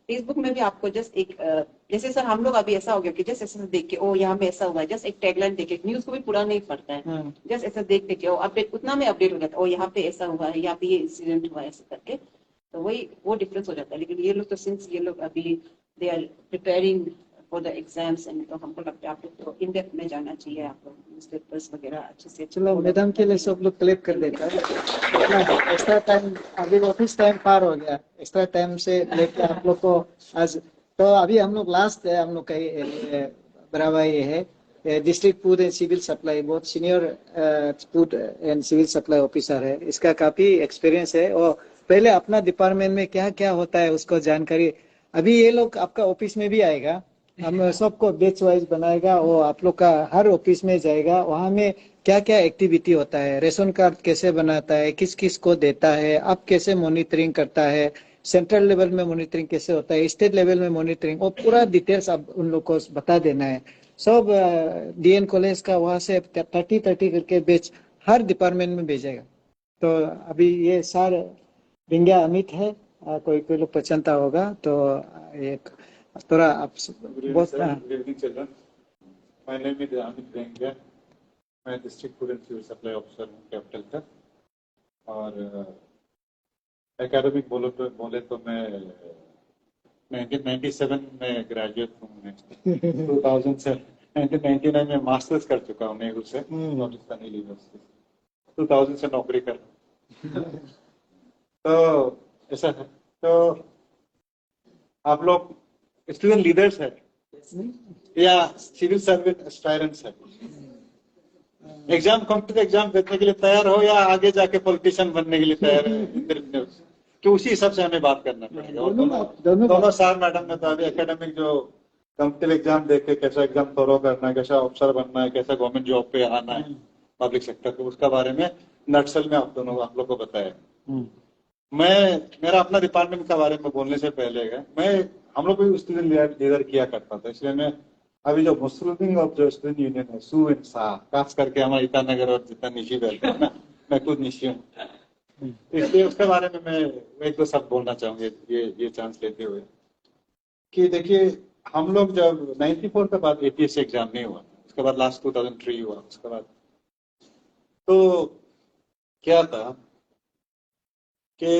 फेसबुक में भी आपको जस्ट एक जैसे सर हम लोग अभी ऐसा हो गया कि जस्ट ऐसा देख के ओ यहाँ में ऐसा हुआ है, जस्ट एक टैगलाइन देख के, न्यूज को भी पूरा नहीं पढ़ता है, जस्ट ऐसा देख के ओ अपडेट उतना में अपडेट हो जाता है, ओ यहाँ पे ऐसा हुआ है, यहाँ पे ये इंसिडेंट हुआ है, ऐसा करके, तो वही वो डिफरेंस हो जाता है। लेकिन ये लोग तो सिंस ये लोग अभी they are preparing for the exams, and तो हमको लगता है आप लोग तो इन डेप्थ में जाना चाहिए, आप लोग न्यूज़पेपर्स वगैरह अच्छे से। चलो मैडम के लिए सब लोग क्लिप कर देता है, एक्स्ट्रा टाइम अभी ऑफिस टाइम पार हो गया, एक्स्ट्रा टाइम से लेके आप लोग को आज, तो अभी हम लोग लास्ट है, हम लोग का बराबर ये है district food and civil supply, बहुत senior food and civil supply officer है, इसका काफी एक्सपीरियंस है और पहले अपना डिपार्टमेंट में क्या क्या होता है उसको जानकारी, अभी ये लोग आपका ऑफिस में भी आएगा, हम सबको बैच वाइज बनाएगा और आप लोग का हर ऑफिस में जाएगा, वहाँ में क्या क्या एक्टिविटी होता है, रेशन कार्ड कैसे बनाता है, किस किस को देता है, आप कैसे मॉनिटरिंग करता है, सेंट्रल लेवल में मॉनिटरिंग कैसे होता है, स्टेट लेवल में मॉनिटरिंग, और पूरा डिटेल्स आप उन लोग को बता देना है। सब डीएन कॉलेज का वहाँ से 30 करके बैच हर डिपार्टमेंट में भेजेगा। तो अभी ये सर बिंगा अमित है, कोई कोई लोग पहचानता होगा, तो एक थोड़ा आप बहुत my name is Amit Benga, मैं district food and civil supply officer हूँ कैपिटल का, और एकेडमिक बोले तो मैं 1997 में ग्रेजुएट हूँ, 2000 से 1999 में मास्टर्स कर चुका हूँ नेहरू से, राजस्थान यूनिवर्सिटी, 2000 से नौकरी कर तो ऐसा है। तो आप लोग स्टूडेंट लीडर्स है या सिविल सर्विस एस्पायरेंट्स है, एग्जाम कॉम्पिटिटिव एग्जाम देने के लिए तैयार हो या आगे जाके पॉलिटिशियन बनने के लिए तैयार है, तो उसी हिसाब से हमें बात करना पड़ेगा। और दोनों साल मैडम ने तो अभी एकेडमिक जो कॉम्पिटिटिव एग्जाम देख के कैसा एग्जाम थोरो करना है, कैसा ऑफिसर बनना है, कैसा गवर्नमेंट जॉब पे आना है पब्लिक सेक्टर, तो उसका बारे में नटसल में आप लोग को बताया। मेरा अपना डिपार्टमेंट के बारे में बोलने से पहले है, हम लोग भी स्टूडेंट लीडर किया करता था, इसलिए मैं अभी जो मुस्लिम ऑफ जो स्टूडेंट यूनियन है सू एंड सा, खास करके हमारे ईटानगर और जितना निशी बेल्ट है ना, मैं खुद निशी हूँ, इसलिए उसके बारे में मैं एक दो शब्द बोलना चाहूंगी ये चांस लेते हुए कि देखिए हम लोग जब 94 के बाद APSC एग्जाम नहीं हुआ, उसके बाद लास्ट 2003 हुआ, उसके बाद तो क्या था कि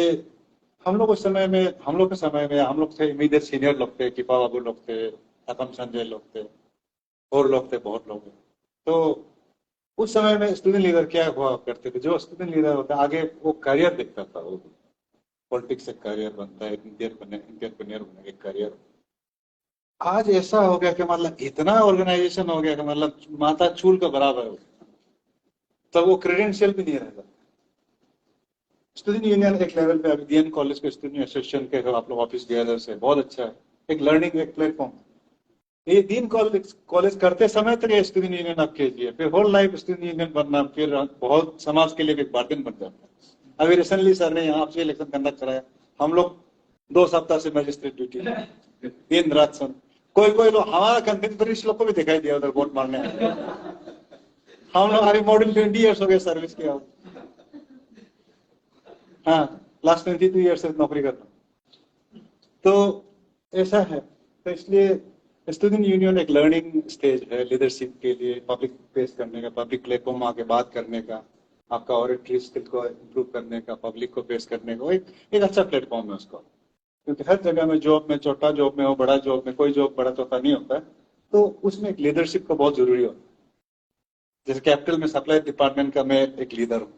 हम लोग उस समय में, हम लोग के समय में हम लोग थे इमीडिएट सीनियर लोग थे, टिपा बाबू लोग थे, अतम संजय लोग थे, और लोग थे, बहुत लोग थे। तो उस समय में स्टूडेंट लीडर क्या हुआ करते थे, जो स्टूडेंट लीडर होता है आगे वो करियर देखता था, वो पॉलिटिक्स से करियर बनता है, इंटरप्रेन्योर बने एक करियर। आज ऐसा हो गया कि मतलब इतना ऑर्गेनाइजेशन हो गया कि मतलब माता चूल का बराबर हो, तो वो क्रेडेंशियल भी नहीं रहता। स्टूडेंट यूनियन एक लेवल पे, अभी DN कॉलेज के स्टूडेंट एसोसिएशन के आप लोग ऑफिस गैदर से बहुत अच्छा है, एक लर्निंग एक प्लेटफॉर्म। ये DN कॉलेज करते समय तक ये स्टूडेंट यूनियन आप कीजिए, फिर होल लाइफ स्टूडेंट यूनियन बनना, फिर बहुत समाज के लिए एक बर्डन बन जाता है। अभी रिसेंटली सर ने यहाँ आपसे इलेक्शन कंडक्ट कराया, हम लोग 2 सप्ताह से मजिस्ट्रेट ड्यूटी दिन रात सुन, कोई लोग हमारा कंटेम्परेरी लोग को भी दिखाई दिया उधर वोट मारने। हम लोग अभी मॉडल 20 ईयर्स हो गए सर्विस किया, हाँ लास्ट 22 ईयर्स से नौकरी करता हूँ, तो ऐसा है। तो इसलिए स्टूडेंट यूनियन एक लर्निंग स्टेज है लीडरशिप के लिए, पब्लिक फेस करने का, पब्लिक प्लेटफॉर्म आके बात करने का, आपका ऑरेटरी स्किल को इम्प्रूव करने का, पब्लिक को फेस करने का, एक अच्छा प्लेटफॉर्म है उसको। क्योंकि हर जगह में जॉब में, छोटा जॉब में हो, बड़ा जॉब में, कोई जॉब बड़ा छोटा नहीं होता है, तो उसमें एक लीडरशिप का बहुत जरूरी होता है। जैसे कैपिटल में सप्लाई डिपार्टमेंट का मैं एक लीडर हूँ,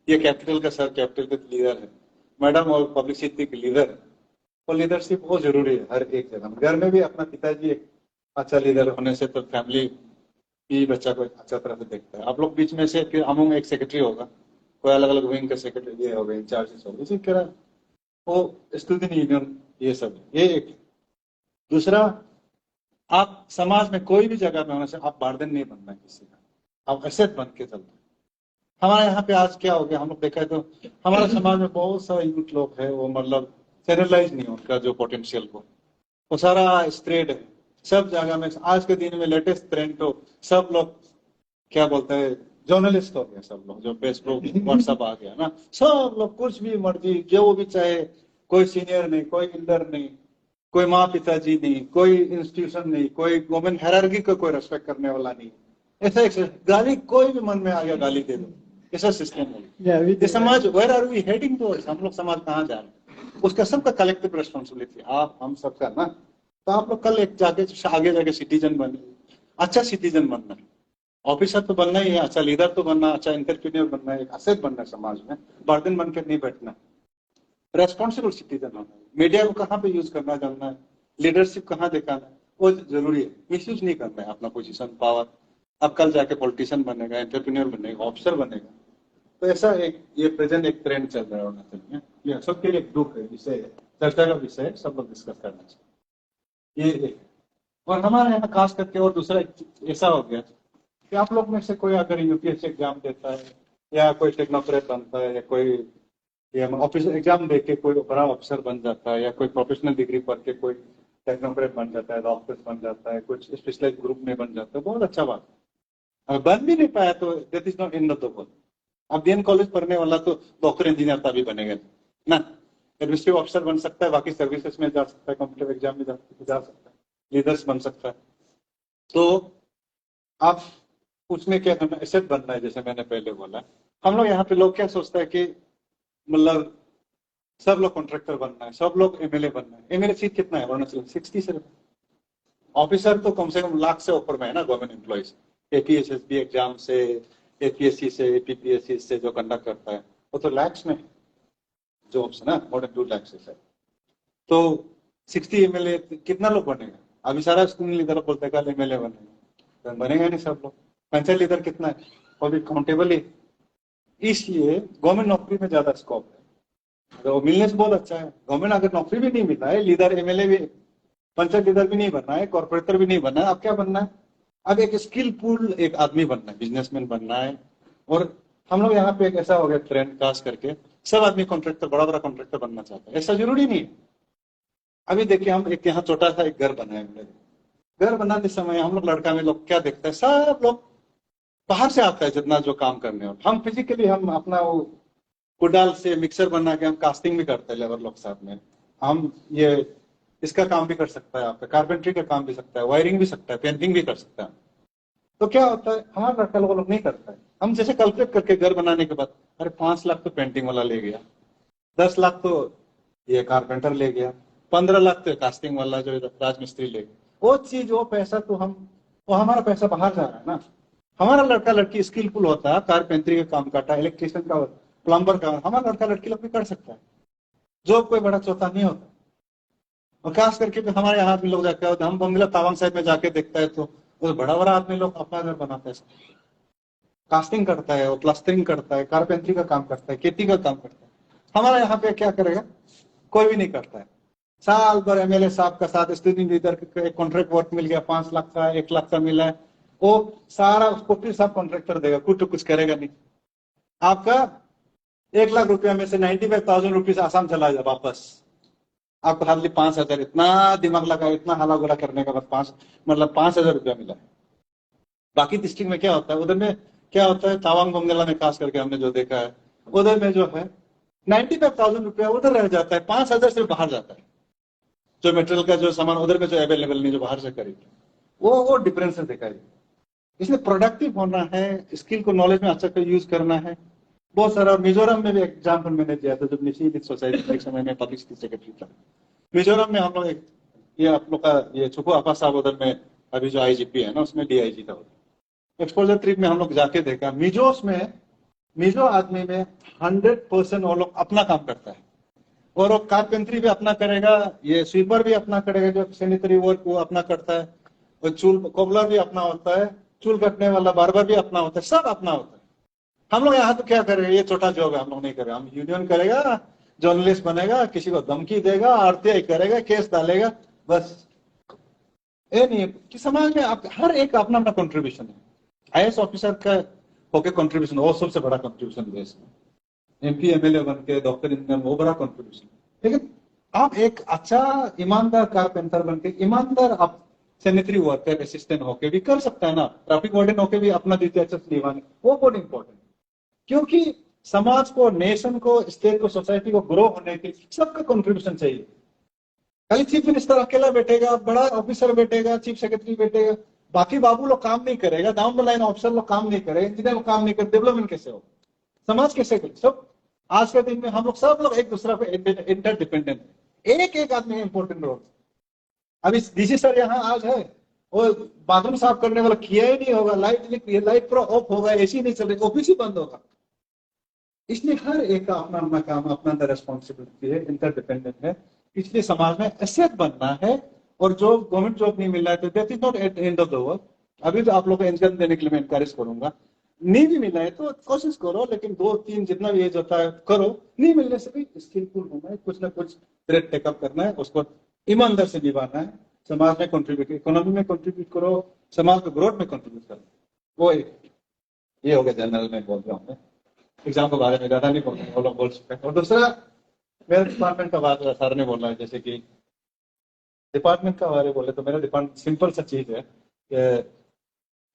ये कैपिटल का सर कैपिटल का लीडर है, मैडम और पब्लिसिटी के लीडर है, और लीडरशिप बहुत जरूरी है हर एक जगह में। घर में भी अपना पिताजी एक अच्छा लीडर होने से तो फैमिली भी बच्चा को अच्छा तरह से देखता है। आप लोग बीच में से फिर अमूंग एक सेक्रेटरी होगा, कोई अलग अलग विंग का सेक्रेटरी ये होगा, इंचार्जेस होगा, इसी तरह वो स्टूडेंट यूनियन ये सब ये एक। दूसरा, आप समाज में कोई भी जगह में होने से आप बार्डन नहीं बनना किसी का, आप एसेट बन के चलते। हमारे यहाँ पे आज क्या हो गया, हम लोग देखा है तो हमारे समाज में बहुत सारे यूथ लोग है, वो मतलब चैनलाइज नहीं है उनका जो पोटेंशियल को, वो सारा स्प्रेड है सब जगह में। आज के दिन में लेटेस्ट ट्रेंड तो सब लोग क्या बोलते हैं, जर्नलिस्ट हो गया सब लोग, जो फेसबुक व्हाट्सएप आ गया ना, सब लोग कुछ भी मर्जी जो भी चाहे, कोई सीनियर नहीं, कोई एल्डर नहीं, कोई माँ पिताजी नहीं, कोई इंस्टीट्यूशन नहीं, कोई गवर्नमेंट हायरार्की को कोई रेस्पेक्ट करने वाला नहीं, ऐसा एक गाली कोई भी मन में आ गया गाली दे दो, ऐसा सिस्टम है ये समाज। Where are we heading towards, हम लोग समाज कहाँ जा रहे हैं, उसका सबका कलेक्टिव रेस्पॉन्सिबिलिटी आप हम सबका ना। तो आप लोग कल एक जाके आगे जाके सिटीजन बने, अच्छा सिटीजन बनना है, ऑफिसर तो बनना ही है, अच्छा लीडर तो बनना, अच्छा एंटरप्रेन्योर बनना है, एक असेट बनना है समाज में, बर्डन बनकर नहीं बैठना, रेस्पॉन्सिबल सिटीजन होना है, मीडिया को कहाँ पे यूज करना जानना है, लीडरशिप कहाँ दिखाना है वो जरूरी है, मिसयूज नहीं करना है अपना पोजीशन पावर। अब कल जाके पॉलिटिशियन बनेगा, एंटरप्रेन्योर बनेगा, ऑफिसर बनेगा। तो ऐसा एक ये प्रेजेंट एक ट्रेंड चल रहा है अरुणाचल में, ये सबके लिए एक दुख है, विषय है, चर्चा का विषय है, सब लोग डिस्कस करना चाहिए ये एक। और हमारे यहाँ खास करके और दूसरा ऐसा हो गया कि आप लोग में से कोई अगर UPSC एग्जाम देता है, या कोई टेक्नोक्रेट बनता है, या कोई ऑफिस एग्जाम दे के कोई बड़ा ऑफिसर बन जाता है, या कोई प्रोफेशनल डिग्री पढ़ के कोई टेक्नोक्रेट बन जाता है, डॉक्टर बन जाता है, कुछ स्पेशलाइज ग्रुप में बन जाता है, बहुत अच्छा बात है। अगर बन भी नहीं पाया तो that is not end of the world. अब DN कॉलेज पढ़ने वाला तो डॉक्टर इंजीनियर तभी बनेगा ना, एडमिनिस्ट्रेटिव ऑफिसर बन सकता है, बाकी सर्विसेज में जा सकता है, कॉम्पिटिटिव एग्जाम में जा सकता है, लीडर्स बन सकता है। तो आप उसमें क्या करना, एसेट बनना है, जैसे मैंने पहले बोला। हम लोग यहाँ पे लोग क्या सोचता है कि मतलब सब लोग कॉन्ट्रैक्टर बनना है, सब लोग MLA बनना है। MLA सीट कितना है अरुणाचल, 67। ऑफिसर तो कम से कम लाख से ऊपर में है ना, गवर्नमेंट एम्प्लॉइज, APSSB एग्जाम से, APSC से, APPSC से जो कंडक्ट करता है वो तो लैक्स में जॉब्स है ना, मोर देन 2 लाख से। तो 60 MLA कितना लोग बनेगा? अभी सारा स्टूडेंट लीडर बोलते हैं कल MLA बनेगा, तो बनेगा नहीं सब लोग। पंचायत लीडर कितना है, वो भी काउंटेबल ही। इसलिए गवर्नमेंट नौकरी में ज्यादा स्कोप है, तो मिलने से बहुत अच्छा है। गवर्नमेंट अगर नौकरी भी नहीं मिल रहा है, लीडर MLA भी, पंचायत लीडर भी नहीं बनना है, कॉर्पोरेटर भी नहीं बनना है, अब क्या बनना है? अब एक स्किलफुल एक आदमी बनना है, बिजनेसमैन बनना है। और हम लोग यहाँ पे एक ऐसा हो गया ट्रेंड खास करके सब आदमी कॉन्ट्रैक्टर, बड़ा बड़ा कॉन्ट्रैक्टर बनना चाहते हैं, ऐसा जरूरी नहीं है। अभी देखिए, हम एक यहाँ छोटा सा एक घर बनाए हमने। घर बनाते समय हम लोग लड़का में लोग क्या देखते हैं, सब लोग बाहर से आता है जितना जो काम करने हो। हम फिजिकली हम अपना वो कुडाल से मिक्सर बना के हम कास्टिंग भी करते हैं लेबर लोग साथ में। हम ये इसका काम भी कर सकता है, आपका कारपेंट्री का काम भी सकता है, वायरिंग भी सकता है, पेंटिंग भी कर सकता है। तो क्या होता है, हमारा लड़का लोग नहीं करता है। हम जैसे कैलकुलेट करके घर बनाने के बाद, अरे 5 लाख तो पेंटिंग वाला ले गया, 10 लाख तो ये कारपेंटर ले गया, 15 लाख तो कास्टिंग वाला जो राजमिस्त्री ले गया। वो चीज, वो पैसा तो वो हमारा पैसा बाहर जा रहा है ना। हमारा लड़का लड़की स्किलफुल होता है, कारपेंट्री का काम करता है, इलेक्ट्रिशियन का, प्लम्बर का, हमारा लड़का लड़की लोग भी कर सकता है। जॉब कोई बड़ा चौथा नहीं होता। और खास करके हमारे यहाँ आदमी लोग जाके, हम बंगला तावांग साइड में जाके देखता है तो वो बड़ा बड़ा आदमी लोग अपना घर बनाते हैं, कास्टिंग करता है, वो प्लास्टरिंग करता है, कारपेंट्री का काम करता है, खेती का काम करता है। हमारा यहाँ पे क्या करेगा, कोई भी नहीं करता है। साल भर एमएलए साहब का साथ स्टूडेंट लीडर एक कॉन्ट्रैक्ट वर्क मिल गया, 5 लाख का 1 लाख का मिला है, वो सारा उसको फिर सब कॉन्ट्रैक्टर देगा, कुछ करेगा नहीं। आपका 1 लाख रुपया में से 95,000 रुपीज आसाम चला जाए वापस, आपको हार्डली 5,000, इतना दिमाग लगा, इतना हाला गोला करने के बाद 5,000 रुपया मिला है। बाकी डिस्ट्रिक्ट में क्या होता है, उधर में क्या होता है, तावांग बंगला में खास करके हमने जो देखा है, उधर में जो है 95,000 रुपया उधर रह जाता है, 5,000 सिर्फ बाहर जाता है। जो मटेरियल का जो सामान उधर में जो अवेलेबल नहीं, जो बाहर से खरीदते, वो डिफरेंस देखा है। इसलिए प्रोडक्टिव होना है, स्किल को, नॉलेज में अच्छा यूज करना है, बहुत सारा। मिजोरम में भी एग्जाम्पल मैंने दिया था, जब निशी सोसाइटी एक समय में पब्लिक सेक्रेटरी था। मिजोरम में हम लोग ये आप लोग का ये छुको आपा साहब उधर में अभी जो आईजीपी है ना, उसमें डीआईजी था। एक्सपोजर ट्रिप में हम लोग जाके देखा, मिजो आदमी में 100% वो लोग अपना काम करता है, और वो कारपेंट्री भी अपना करेगा, ये स्वीपर भी अपना करेगा, जो सैनिटरी वर्क वो अपना करता है, और चूल कोबलर भी अपना होता है, चूल कटने वाला बार्बर भी अपना होता है, सब अपना होता है। हम लोग यहाँ तो क्या करेंगे, ये छोटा जॉब है, हम लोग नहीं करेंगे। हम यूनियन करेगा, जर्नलिस्ट बनेगा, किसी को धमकी देगा, आरटीआई करेगा, केस डालेगा, बस। ये नहीं कि समाज में आप हर एक अपना अपना कंट्रीब्यूशन है। आईएएस ऑफिसर का होके कंट्रीब्यूशन, वो सबसे बड़ा कंट्रीब्यूशन देश में। एमपी एमएलए बन के, डॉक्टर इंजीनियर, वो बड़ा कंट्रीब्यूशन। लेकिन आप एक अच्छा ईमानदार कारपेंटर बन के, ईमानदार आप सैनिटरी वर्कर असिस्टेंट होके भी कर सकता है ना, ट्रैफिक वार्डन होके भी अपना ड्यूटी अच्छे से निभाने, वो बहुत इंपॉर्टेंट। क्योंकि समाज को, नेशन को, स्टेट को, सोसाइटी को ग्रो होने के लिए सबका कंट्रीब्यूशन चाहिए। खाली चीफ मिनिस्टर अकेला बैठेगा, बड़ा ऑफिसर बैठेगा, चीफ सेक्रेटरी बैठेगा, बाकी बाबू लोग काम नहीं करेगा, डाउन द लाइन ऑफिसर लोग काम नहीं करेगा, इंजीनियर लोग काम नहीं करे, डेवलपमेंट कैसे हो, समाज कैसे करे? सब आज के दिन में हम लोग सब लोग एक दूसरे पे इंटरडिपेंडेंट है। एक आदमी इंपॉर्टेंट रोल। अभी डीसी सर यहाँ आज है, वो बाथरूम साफ करने वाला किया ही नहीं होगा, लाइट पूरा ऑफ होगा, एसी नहीं चल रही, ऑफिस ही बंद होगा। इसलिए हर एक का अपना अपना काम, अपना रेस्पॉन्सिबिलिटी है, इंटरडिपेंडेंट है। इसलिए समाज में एसेट बनना है, और जो गवर्नमेंट जॉब नहीं मिल रहा है तो that is not at end of the work. अभी तो आप लोग को इनकम देने के लिए मैं एनकरेज करूंगा, नहीं भी मिला है तो कोशिश करो, लेकिन 2-3 जितना भी एज होता है करो। नहीं मिलने से भी स्किलफुल होना है, कुछ ना कुछ ट्रेड टेकअप करना है, उसको ईमानदार से निभाना है, समाज में कंट्रीब्यूट, इकोनॉमी में कंट्रीब्यूट करो, समाज को ग्रोथ में कंट्रीब्यूट करो। वो ये हो गया जनरल में बोल रहा हूँ। एग्जाम के बारे में ज्यादा नहीं बोल रहे, वो लोग बोल सकते हैं। और दूसरा मेरे डिपार्टमेंट का बात सर ने बोला है, जैसे कि डिपार्टमेंट का बारे बोले तो मेरा डिपार्टमेंट सिंपल सा चीज है कि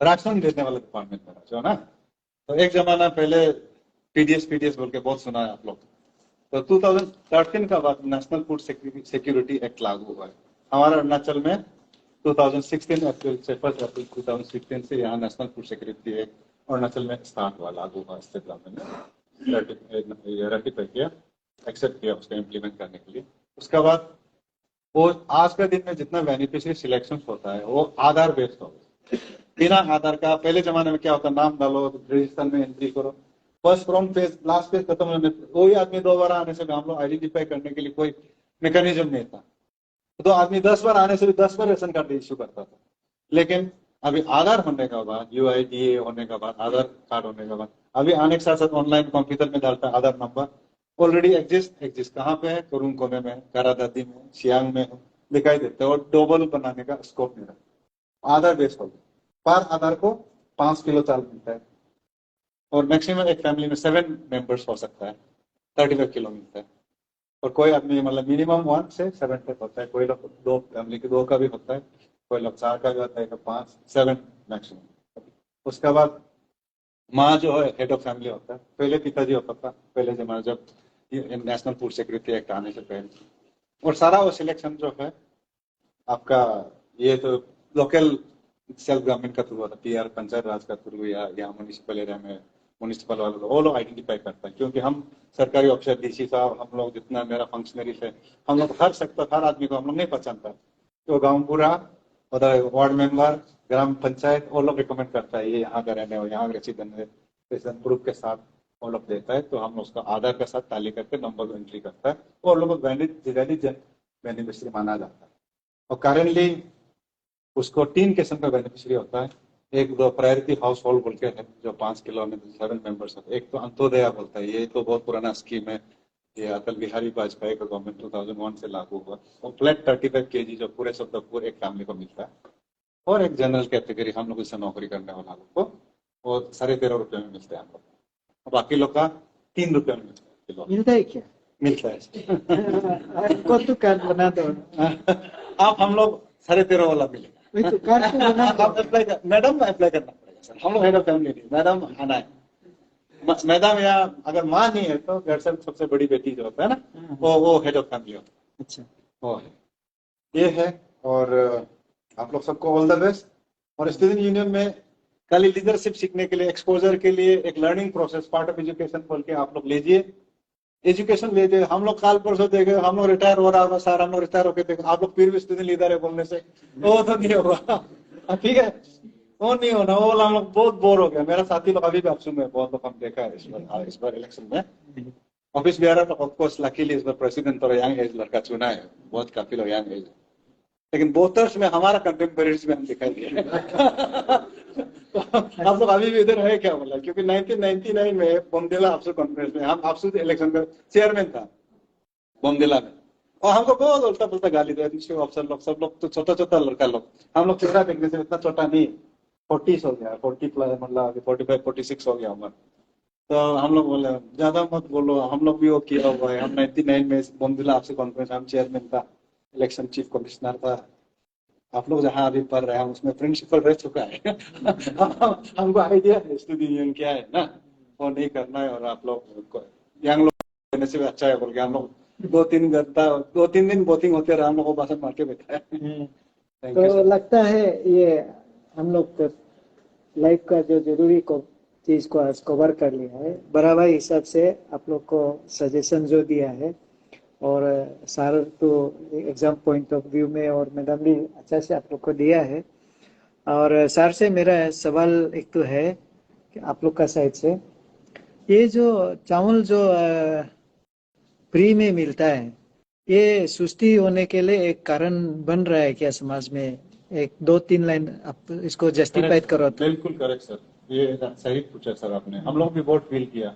राशन देने वाला डिपार्टमेंट मेरा जो ना। तो एक जमाना पहले पीडीएस बोल के बहुत सुना है आप लोग। तो 2013 का बाद नेशनल फूड सिक्योरिटी एक्ट लागू हुआ है हमारा अरुणाचल में। 2016 अप्रैल से 1 अप्रैल 2016 से यहाँ national food security act Arunachal में स्टार्ट हुआ, लागू हुआ। स्टेट गवर्नमेंट ने रेटिफाई किया, एक्सेप्ट किया उसको इम्प्लीमेंट करने के लिए। उसके बाद वो आज के दिन में जितना बेनिफिशियरी सिलेक्शन होता है वो आधार बेस्ड होता है। बिना आधार का पहले जमाने में क्या होता, नाम डालो, रजिस्टर में एंट्री करो, first front page last page खत्म होने, वही आदमी 2 बार आने से हम लोग आइडेंटिफाई करने के लिए कोई मैकेनिज्म नहीं था। तो आदमी 10 बार आने से भी 10 बार रेशन कार्ड इश्यू करता था। लेकिन अभी आधार होने के बाद, यूआईडीए होने के बाद, आधार कार्ड होने के बाद, अभी आने के साथ साथ ऑनलाइन कंप्यूटर में डालता है आधार नंबर, ऑलरेडी एग्जिस्ट कहाँ पे है, कुरुंग कोने में, करादादी में, सियांग में दिखाई देता है। और डबल बनाने का स्कोप नहीं रहा, आधार बेस्ड होगा। पर आधार को 5 किलो चावल मिलता है, और मैक्सिमम एक फैमिली में 7 मेंबर्स हो सकता है। 35 किलो मिलता है। और कोई आदमी मतलब मिनिमम 1 से 7 तक होता है, कोई लोग 2 फैमिली के 2 का भी होता है, कोई लोग 4 का भी होता है, 5 7 मैक्सिमम। उसके बाद माँ जो है हेड ऑफ फैमिली होता है, पहले पिताजी होता था पहले जमाने जब नेशनल फूड सिक्योरिटी एक्ट आने से पहले। और सारा वो सिलेक्शन जो है आपका ये तो लोकल सेल्फ गवर्नमेंट का थ्रू होता है, PR पंचायत राज का थ्रू या म्यूनिसिपल एरिया में म्यूनिसिपल वाले लोग वो लोग आइडेंटिफाई करते हैं। क्योंकि हम सरकारी ऑफिसर DC साहब हम लोग जितना मेरा फंक्शनरी है हम लोग हर सेक्टर हर आदमी को हम लोग नहीं पहचानता, तो गाँव पूरा उधर वार्ड मेंबर ग्राम पंचायत वो लोग रिकमेंड करता है ये यहाँ का रहने हो यहाँ रेसिडेंट प्रूफ के साथ वो लोग देता है, तो हम उसका आधार के साथ टैली करके नंबर एंट्री करता है और लोग वैलिड बेनिफिशियरी माना जाता है। और करेंटली उसको 3 किस्म का बेनिफिशियरी होता है। एक दो प्रायोरिटी हाउस होल्ड बोल के है जो 5 किलो में 7 मेंबर्स होते हैं। एक तो अंत्योदया बोलता है, ये तो बहुत पुराना स्कीम है, ये अटल बिहारी वाजपेयी का गवर्नमेंट 2001 से लागू हुआ। और फ्लैट 35 kg जो पूरे शब्दपुर एक फैमिली को मिलता है। और एक जनरल कैटेगरी हम लोग इससे नौकरी करने वाला लोग को और 13.5 रुपये में मिलते हैं हम लोग। बाकी लोग का 3 रुपये में मिलता है किलो। मिलता है क्या? मिलता है आपको तो कार्ड बना दो। आप हम लोग 13.5 वाला मिलेगा। वही तो कार्ड तो बना दो। आप अप्लाई कर, मैडम अप्लाई करना पड़ेगा सर, हम लोग हेड ऑफ फैमिली नहीं, मैडम आना है। मैडम या अगर माँ नहीं है तो घर से सबसे बड़ी बेटी जो होता है ना वो हेड ऑफ फैमिली होता है। अच्छा, वो है, ये है। और आप लोग सबको ऑल द बेस्ट। और स्टूडेंट यूनियन में खाली लीडरशिप सीखने के लिए एक्सपोजर के लिए एक learning process part of education बोल के आप लोग लीजिए, एजुकेशन लीजिए। हम लोग काल परसों देखे हम लोग रिटायर हो रहा होगा सर, हम लोग रिटायर होकर देखे आप लोग फिर भी स्टूडेंट लीडर है बोलने से वो तो नहीं होगा, ठीक है, वो नहीं होना। वो हम लोग बहुत बोर हो गया, मेरा साथी लोग अभी भी अफसू में बहुत लोग हम देखा है इस बार इलेक्शन में ऑफिस बिहार ऑफकोर्स लकीली इस बार प्रेसिडेंट और यंग एज लड़का चुना है, बहुत काफी लोग यंग एज, लेकिन वोटर्स में हमारा कंटेम्परेरीज में हम दिखाई दिए तो आप लोग अभी भी इधर है क्या बोला, क्योंकि 1999 में बोमदिला अफसर कॉन्फ्रेंस में हम अफसर इलेक्शन का चेयरमैन था बोमदिला में, और हमको बहुत उल्टा पुल्टा गाली दिया अफसर लोग, सब लोग तो छोटा छोटा लड़का लोग, हम लोग चेहरा देखने से इतना छोटा नहीं, 40 हो गया, 40 प्लस मतलब 45 46 हो गया उम्र। तो हम लोग बोले ज्यादा मत बोलो, हम लोग भी वो किया हुआ है, हम 99 में बोमदिला अफसर कॉन्फ्रेंस हम चेयरमैन था, इलेक्शन चीफ कमिश्नर था, आप लोग जहाँ अभी पढ़ रहे हैं उसमें प्रिंसिपल रह चुका है हमको आइडिया है स्टूडेंट यूनियन क्या है ना, वो नहीं करना है। और आप लोग यंग लोग देने से भी अच्छा है बोल के हम लोग 2-3 दिन वोटिंग होते रहे, हम लोग को भाषण मार के बैठा है। तो लगता है ये हम लोग लाइफ का जो जरूरी को चीज को आज कवर कर लिया है। बराबर हिसाब से आप लोग को सजेशन जो दिया है और सर तो एग्जाम पॉइंट ऑफ व्यू में और मैडम भी अच्छा से आप लोग को दिया है। और सर से मेरा सवाल एक तो है कि आप लोग का साइड से ये जो चावल जो फ्री में मिलता है ये सुस्ती होने के लिए एक कारण बन रहा है क्या समाज में? 1-2-3 लाइन आप इसको जस्टिफाइड करो तो। बिल्कुल करेक्ट सर, ये सही पूछा सर आपने। हम लोग भी बहुत फील किया,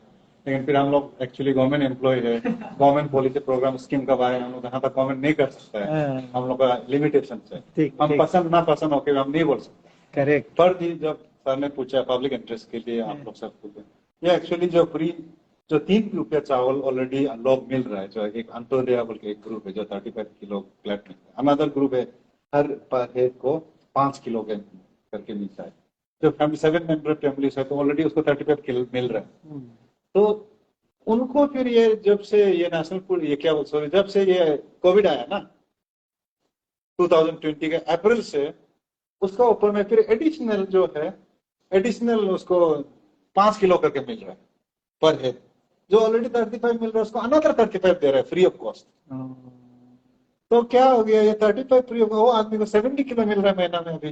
लेकिन फिर हम लोग एक्चुअली गवर्नमेंट एम्प्लॉय है, गवर्नमेंट पॉलिसी प्रोग्राम स्कीम का बारे में हम लोग यहाँ तक कमेंट नहीं कर सकते हैं, हम लोग का लिमिटेशन है, हम पसंद ना पसंद होके हम नहीं बोल सकते। करेक्ट। पर जब सर ने पूछा पब्लिक इंटरेस्ट के लिए आप लोग सब पूछे, ये एक्चुअली जो फ्री जो 3 रुपया चावल ऑलरेडी लोग मिल रहा है, जो एक अंत्योदय बोल के एक ग्रुप है जो 35 किलो फ्लैट में, अनदर ग्रुप है हर पर हेड को 5 किलो के करके मिलता है। जो फैमिली 7 मेंबर फैमिलीज है तो ऑलरेडी उसको 35 किलो मिल रहा है। तो उनको फिर ये जब से ये नेशनल फूड ये क्या सॉरी जब से ये कोविड आया ना 2020 के अप्रैल से, उसका ऊपर में फिर एडिशनल जो है एडिशनल उसको 5 किलो करके मिल रहा है पर हेड, जो ऑलरेडी 35 मिल रहा है उसको अनदर 35 दे रहा है फ्री ऑफ कॉस्ट। तो क्या हो गया, ये 35 फ्री ऑफ, वो आदमी को 70 किलो मिल रहा है महीना में अभी।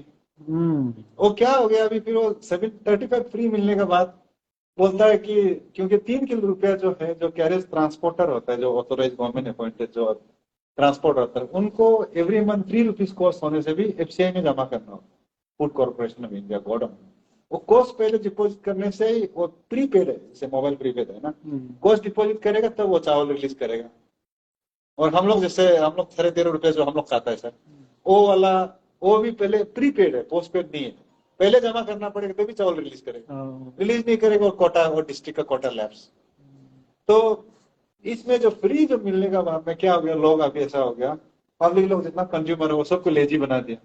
वो क्या हो गया अभी फिर वो 35 फ्री मिलने के बाद बोलता है कि क्योंकि 3 किलो रुपया जो है जो कैरेज ट्रांसपोर्टर होता है जो ऑथोराइज गवर्नमेंट अपॉइंटेड जो ट्रांसपोर्ट होता है उनको एवरी मंथ 3 रुपीज कॉस्ट होने से भी FCI में जमा करना होता है, फूड कॉर्पोरेशन ऑफ इंडिया गोडम। वो कॉस्ट पहले डिपॉजिट करने से ही वो प्रीपेड है, जैसे मोबाइल प्रीपेड है ना, कॉस्ट डिपॉजिट करेगा तब वो चावल रिलीज करेगा। और हम लोग जैसे हम लोग 13.5 रुपये जो हम लोग खाता है सर, वो वाला वो भी पहले प्रीपेड है, पोस्टपेड नहीं है, पहले जमा करना पड़ेगा तभी चावल रिलीज करेगा, रिलीज नहीं करेगा और कोटा और डिस्ट्रिक्ट का कोटा लैप्स। तो इसमें जो फ्री जो मिलने का बाद में क्या हो गया, लोग अभी ऐसा हो गया, पब्लिक लोग जितना कंज्यूमर है वो सबको लेजी बना दिया।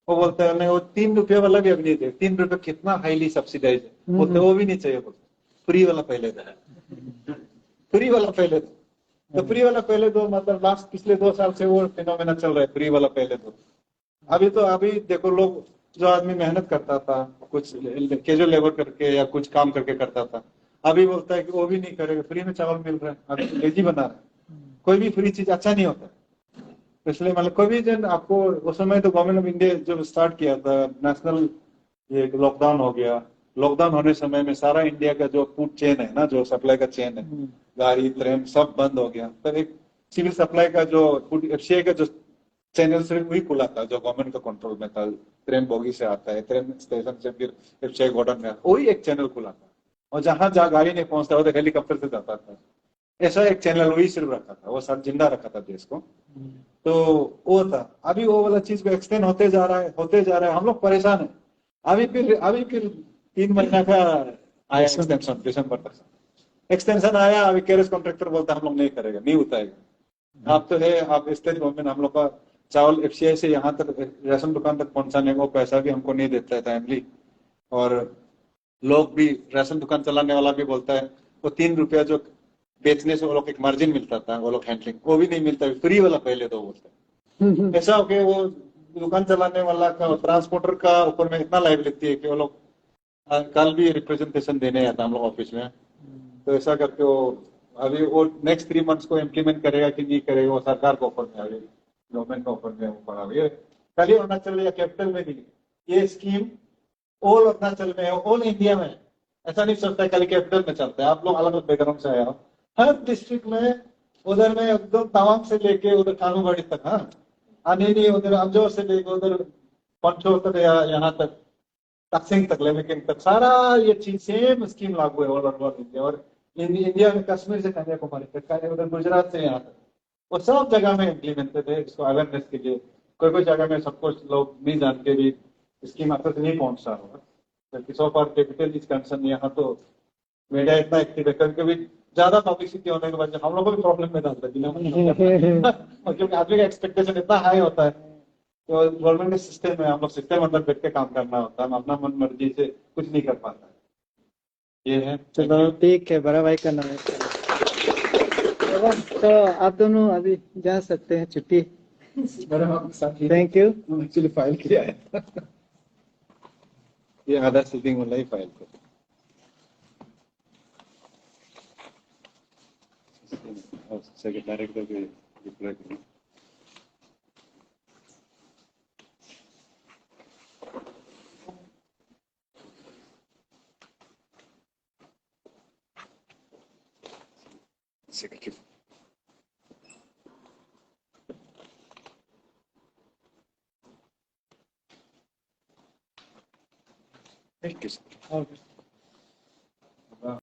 वो बोलते हैं नहीं, वो 3 रुपये वाला भी अभी नहीं दे, 3 रुपये कितना हाईली सब्सिडाइज है, बोलते वो भी नहीं चाहिए, बोलते फ्री वाला पहले दो, फ्री वाला पहले दो। तो फ्री वाला पहले दो मतलब लास्ट पिछले 2 साल से वो फिनोमेना चल रहा है, फ्री वाला पहले दो। अभी देखो लोग, जो आदमी मेहनत करता था कुछ कैजुअल लेबर करके या कुछ काम करके करता था, अभी बोलता है कि वो भी नहीं करेगा, फ्री में चावल मिल रहा है, अभी लेजी बना रहा है। कोई भी फ्री चीज अच्छा नहीं होता, इसलिए मतलब कोई भी जन आपको, उस समय तो गवर्नमेंट ऑफ इंडिया जब स्टार्ट किया था नेशनल, ये लॉकडाउन हो गया, लॉकडाउन होने समय में सारा इंडिया का जो फूड चेन है ना, जो सप्लाई का चेन है, गाड़ी ट्रेन सब बंद हो गया। तो एक सिविल सप्लाई का जो फूड एफसीआई का जो चैनल सिर्फ वही खुला था जो गवर्नमेंट का कंट्रोल में था, ट्रेन बोगी से आता है, ट्रेन स्टेशन से फिर एफसीआई गोडाउन में, वही एक चैनल खुला था। और जहां जहां गाड़ी नहीं पहुंचता वो तो हेलीकॉप्टर से जाता था, ऐसा एक चैनल वही सिर्फ रखा था, वो सब जिंदा रखा था देश को। तो वो था, अभी वो वाला चीज को एक्सटेंड होते जा रहा है, होते जा रहा है, हम लोग परेशान है। अभी फिर 3 महीना का आया एक्सटेंशन, दिसंबर तक एक्सटेंशन आया। अभी कैरेज कॉन्ट्रैक्टर बोलता है हम लोग नहीं करेगा, नहीं उतारेगा। आप तो है, आप स्टेट गवर्नमेंट हम लोग का चावल एफसीआई से यहाँ तक राशन दुकान तक पहुंचाने को पैसा भी हमको नहीं देता है टाइमली। और लोग भी, राशन दुकान चलाने वाला भी बोलता है वो 3 रुपया जो बेचने से वो लोग एक मार्जिन मिलता था, वो लोग हैंडलिंग वो भी नहीं मिलता, फ्री वाला पहले दो बोलते हैं। ऐसा हो गया, वो दुकान चलाने वाला का, ट्रांसपोर्टर का ऊपर में इतना लाइबिलिटी है कि वो लोग कल भी रिप्रेजेंटेशन देने आता हम लोग ऑफिस में। तो ऐसा करके वो अभी वो नेक्स्ट 3 मंथ्स को इम्प्लीमेंट करेगा कि नहीं करेगा, वो सरकार के ऊपर में, अभी गवर्नमेंट के ऊपर में पड़ा हुआ है। खाली अरुणाचल या कैपिटल में नहीं, ये स्कीम ऑल अरुणाचल में है, ऑल इंडिया में है। ऐसा नहीं चलता है खाली कैपिटल में चलता है। आप लोग अलग अलग बैकग्राउंड से आए हो, हर डिस्ट्रिक्ट में, उधर में एकदम तवांग से लेके उधर कानूबाड़ी तक, हाँ नहीं उधर अमजोर से लेके उधर पंचोर तक या यहाँ तक तकसिंग तक, लेकिन तक सारा ये चीज सेम स्कीम लागू है ऑल ओवर इंडिया। और इंडिया में कश्मीर से कन्याकुमारी तक, उधर गुजरात से यहाँ तक, वो सब जगह में इम्प्लीमेंटेड है इसको अवेयरनेस के लिए। कोई कोई जगह में सब कुछ लोग नहीं जान के भी स्कीम आप तक नहीं पहुंच रहा होगा, क्योंकि सो फार कैपिटल इज कंसर्न। यहाँ तो मीडिया इतना एक्टिव है, कभी कभी ज्यादा पब्लिसिटी होने के बाद हम लोग को भी प्रॉब्लम में डालता है, क्योंकि आदमी का एक्सपेक्टेशन इतना हाई होता है। तो गवर्नमेंट के सिस्टम में हम लोग सिस्टम अंदर बैठ के काम करना होता है, हम अपना मन मर्जी से कुछ नहीं कर पाता। ये है। चलो ठीक है, बड़ा भाई का नाम है। तो आप दोनों अभी जा सकते हैं, छुट्टी। Thank you. एक्चुअली फाइल किया है ये आधा सीटिंग वाला ही फाइल को सेक्रेटरी को भी रिप्लाई करूँ। Secretary thank you sir.